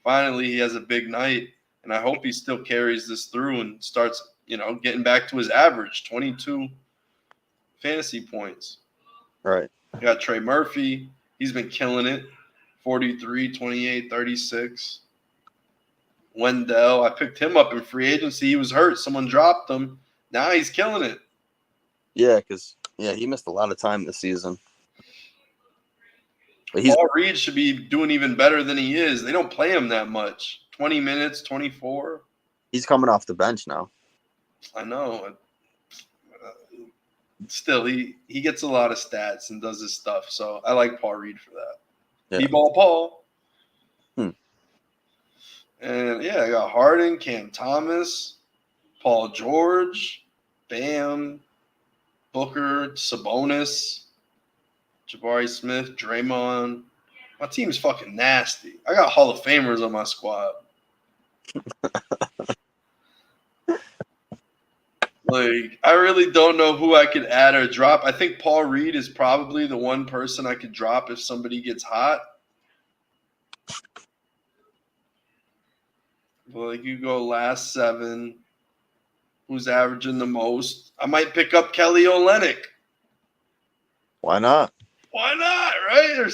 finally he has a big night, and I hope he still carries this through and starts, getting back to his average, 22 fantasy points. Right. You got Trey Murphy. He's been killing it, 43, 28, 36. Wendell, I picked him up in free agency. He was hurt. Someone dropped him. Now he's killing it. Yeah, because he missed a lot of time this season. But Paul Reed should be doing even better than he is. They don't play him that much. 20 minutes, 24. He's coming off the bench now. I know. Still, he gets a lot of stats and does his stuff. So I like Paul Reed for that. Yeah. B-ball Paul. And, I got Harden, Cam Thomas. Paul George, Bam, Booker, Sabonis, Jabari Smith, Draymond. My team's fucking nasty. I got Hall of Famers on my squad. Like, I really don't know who I could add or drop. I think Paul Reed is probably the one person I could drop if somebody gets hot. But like, you go last 7. Who's averaging the most? I might pick up Kelly Olynyk. Why not? Why not, right?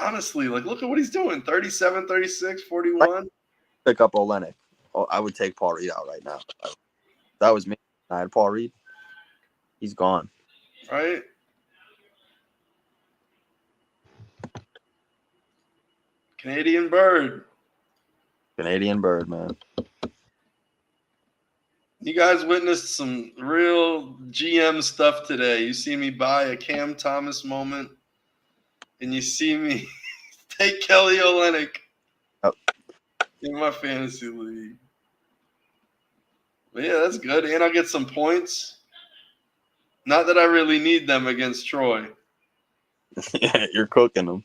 Honestly, like, look at what he's doing. 37, 36, 41. Pick up Olynyk. Oh, I would take Paul Reed out right now. That was me. I had Paul Reed. He's gone. Right? Canadian Bird. Canadian Bird, man. You guys witnessed some real GM stuff today. You see me buy a Cam Thomas moment, and you see me take Kelly Olynyk in my fantasy league. But yeah, that's good. And I'll get some points. Not that I really need them against Troy. Yeah, you're cooking them.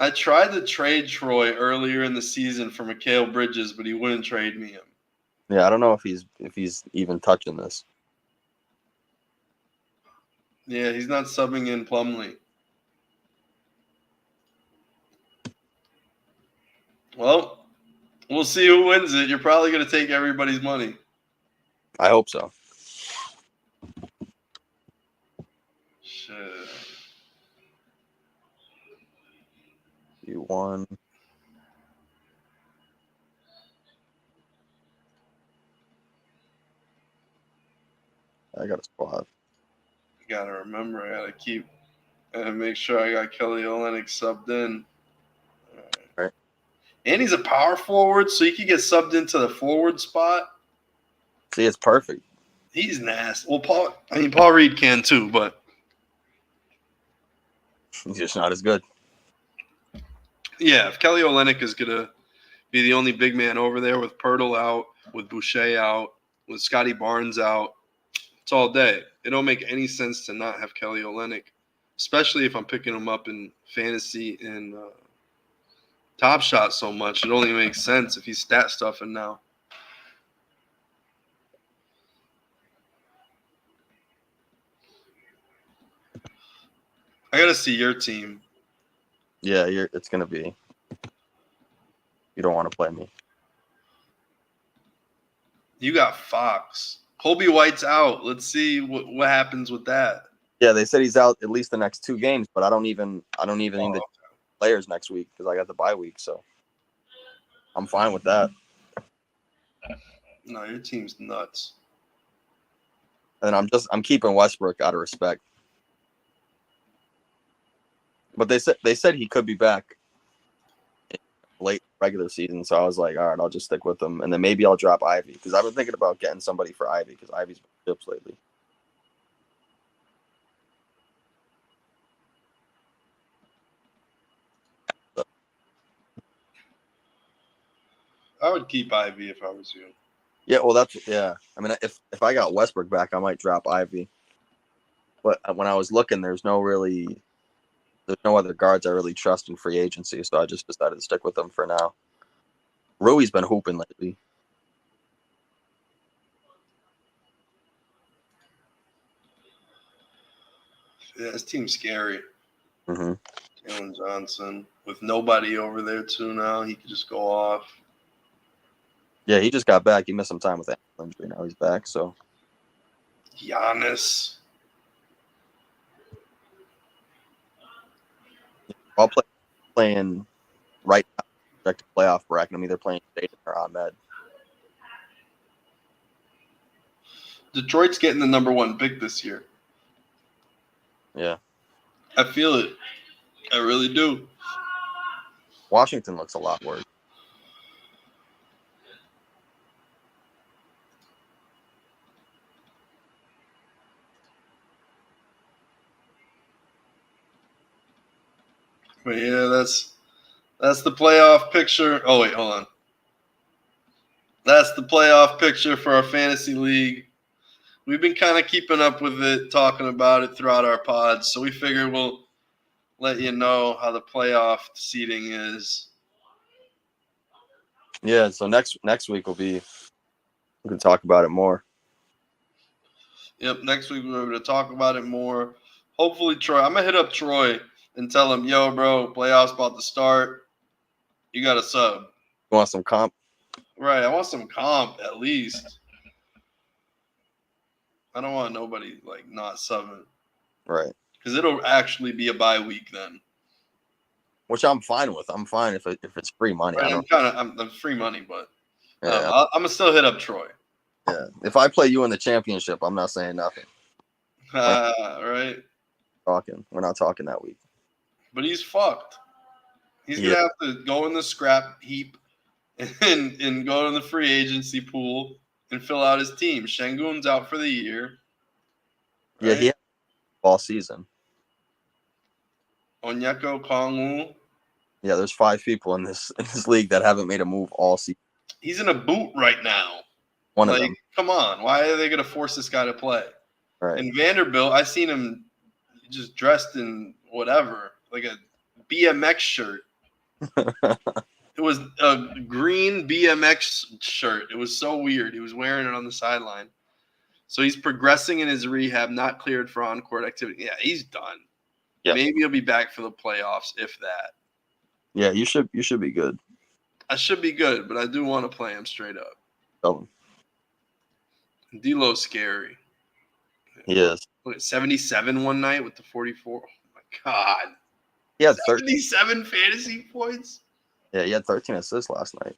I tried to trade Troy earlier in the season for Mikal Bridges, but he wouldn't trade me him. Yeah, I don't know if he's even touching this. Yeah, he's not subbing in Plumlee. Well, we'll see who wins it. You're probably going to take everybody's money. I hope so. Shit. You won. I got a squad. I got to remember, I got to make sure I got Kelly Olynyk subbed in. All right. And he's a power forward, so he could get subbed into the forward spot. See, it's perfect. He's nasty. Well, Paul Reed can too, but He's just not as good. yeah, if Kelly Olynyk is going to be the only big man over there with Pirtle out, with Boucher out, with Scotty Barnes out, it's all day. It don't make any sense to not have Kelly Olynyk, especially if I'm picking him up in fantasy and Top Shot so much. It only makes sense if he's stat stuffing now. I got to see your team. Yeah, it's gonna be. You don't want to play me. You got Fox. Colby White's out. Let's see what happens with that. Yeah, they said he's out at least the next 2 games, but I don't even need the players next week because I got the bye week, so I'm fine with that. No, your team's nuts. And I'm keeping Westbrook out of respect. But they said he could be back in late regular season, so I was like, all right, I'll just stick with him, and then maybe I'll drop Ivy because I've been thinking about getting somebody for Ivy because Ivy's been chips lately. I would keep Ivy if I was you. Yeah, well, I mean, if I got Westbrook back, I might drop Ivy. But when I was looking, there's no other guards I really trust in free agency, so I just decided to stick with them for now. Rui's been hooping lately. Yeah, his team's scary. Mm-hmm. Jalen Johnson with nobody over there too now. He could just go off. Yeah, he just got back. He missed some time with ankle injury. Now he's back, so. Giannis. I'll playing right now, projected playoff bracket. I'm either playing Jaden or Ahmed. Detroit's getting the number 1 pick this year. Yeah. I feel it. I really do. Washington looks a lot worse. But yeah, that's the playoff picture. Oh wait, hold on. that's the playoff picture for our fantasy league. We've been kind of keeping up with it, talking about it throughout our pods, so we figured we'll let you know how the playoff seeding is. Yeah, so next week we can talk about it more. Yep, next week we're going to talk about it more. Hopefully, Troy. I'm going to hit up Troy and tell him, yo, bro, playoffs about to start. You got a sub. You want some comp? Right, I want some comp at least. I don't want nobody, like, not subbing. Right. Because it'll actually be a bye week then. Which I'm fine with. I'm fine if it's free money. Right, I'm free money, but Yeah. I'm going to still hit up Troy. Yeah. If I play you in the championship, I'm not saying nothing. Right. We're not talking that week. But he's fucked. He's going to have to go in the scrap heap and go to the free agency pool and fill out his team. Şengün's out for the year. Right? Yeah, he had all season. Onyeko Kongwu. Yeah, there's 5 people in this league that haven't made a move all season. He's in a boot right now. One of them. Come on. Why are they going to force this guy to play? Right. And Vanderbilt, I seen him just dressed in whatever, like a BMX shirt. It was a green BMX shirt. It was so weird. He was wearing it on the sideline. So he's progressing in his rehab, not cleared for on-court activity. Yeah, he's done. Yep. Maybe he'll be back for the playoffs, if that. Yeah, you should be good. I should be good, but I do want to play him straight up. Tell him. D'Lo's scary. He is. Look at 77 one night with the 44. Oh, my God. He had 77 fantasy points? Yeah, he had 13 assists last night.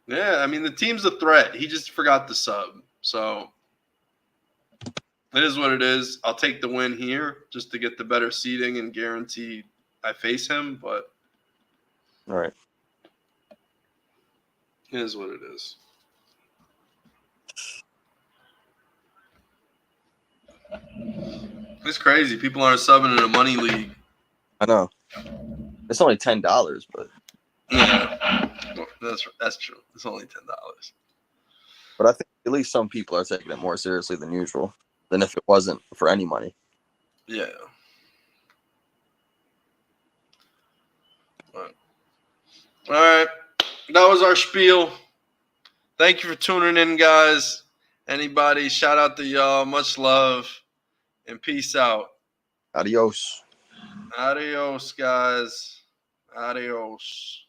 Yeah, I mean, the team's a threat. He just forgot the sub. So it is what it is. I'll take the win here just to get the better seeding and guarantee I face him. But all right. It is what it is. It's crazy. People aren't subbing in a money league. I know. It's only $10, but yeah, that's true. It's only $10. But I think at least some people are taking it more seriously than usual than if it wasn't for any money. Yeah. All right. That was our spiel. Thank you for tuning in, guys. Anybody, shout out to y'all. Much love and peace out. Adios. Adios, guys. Adios.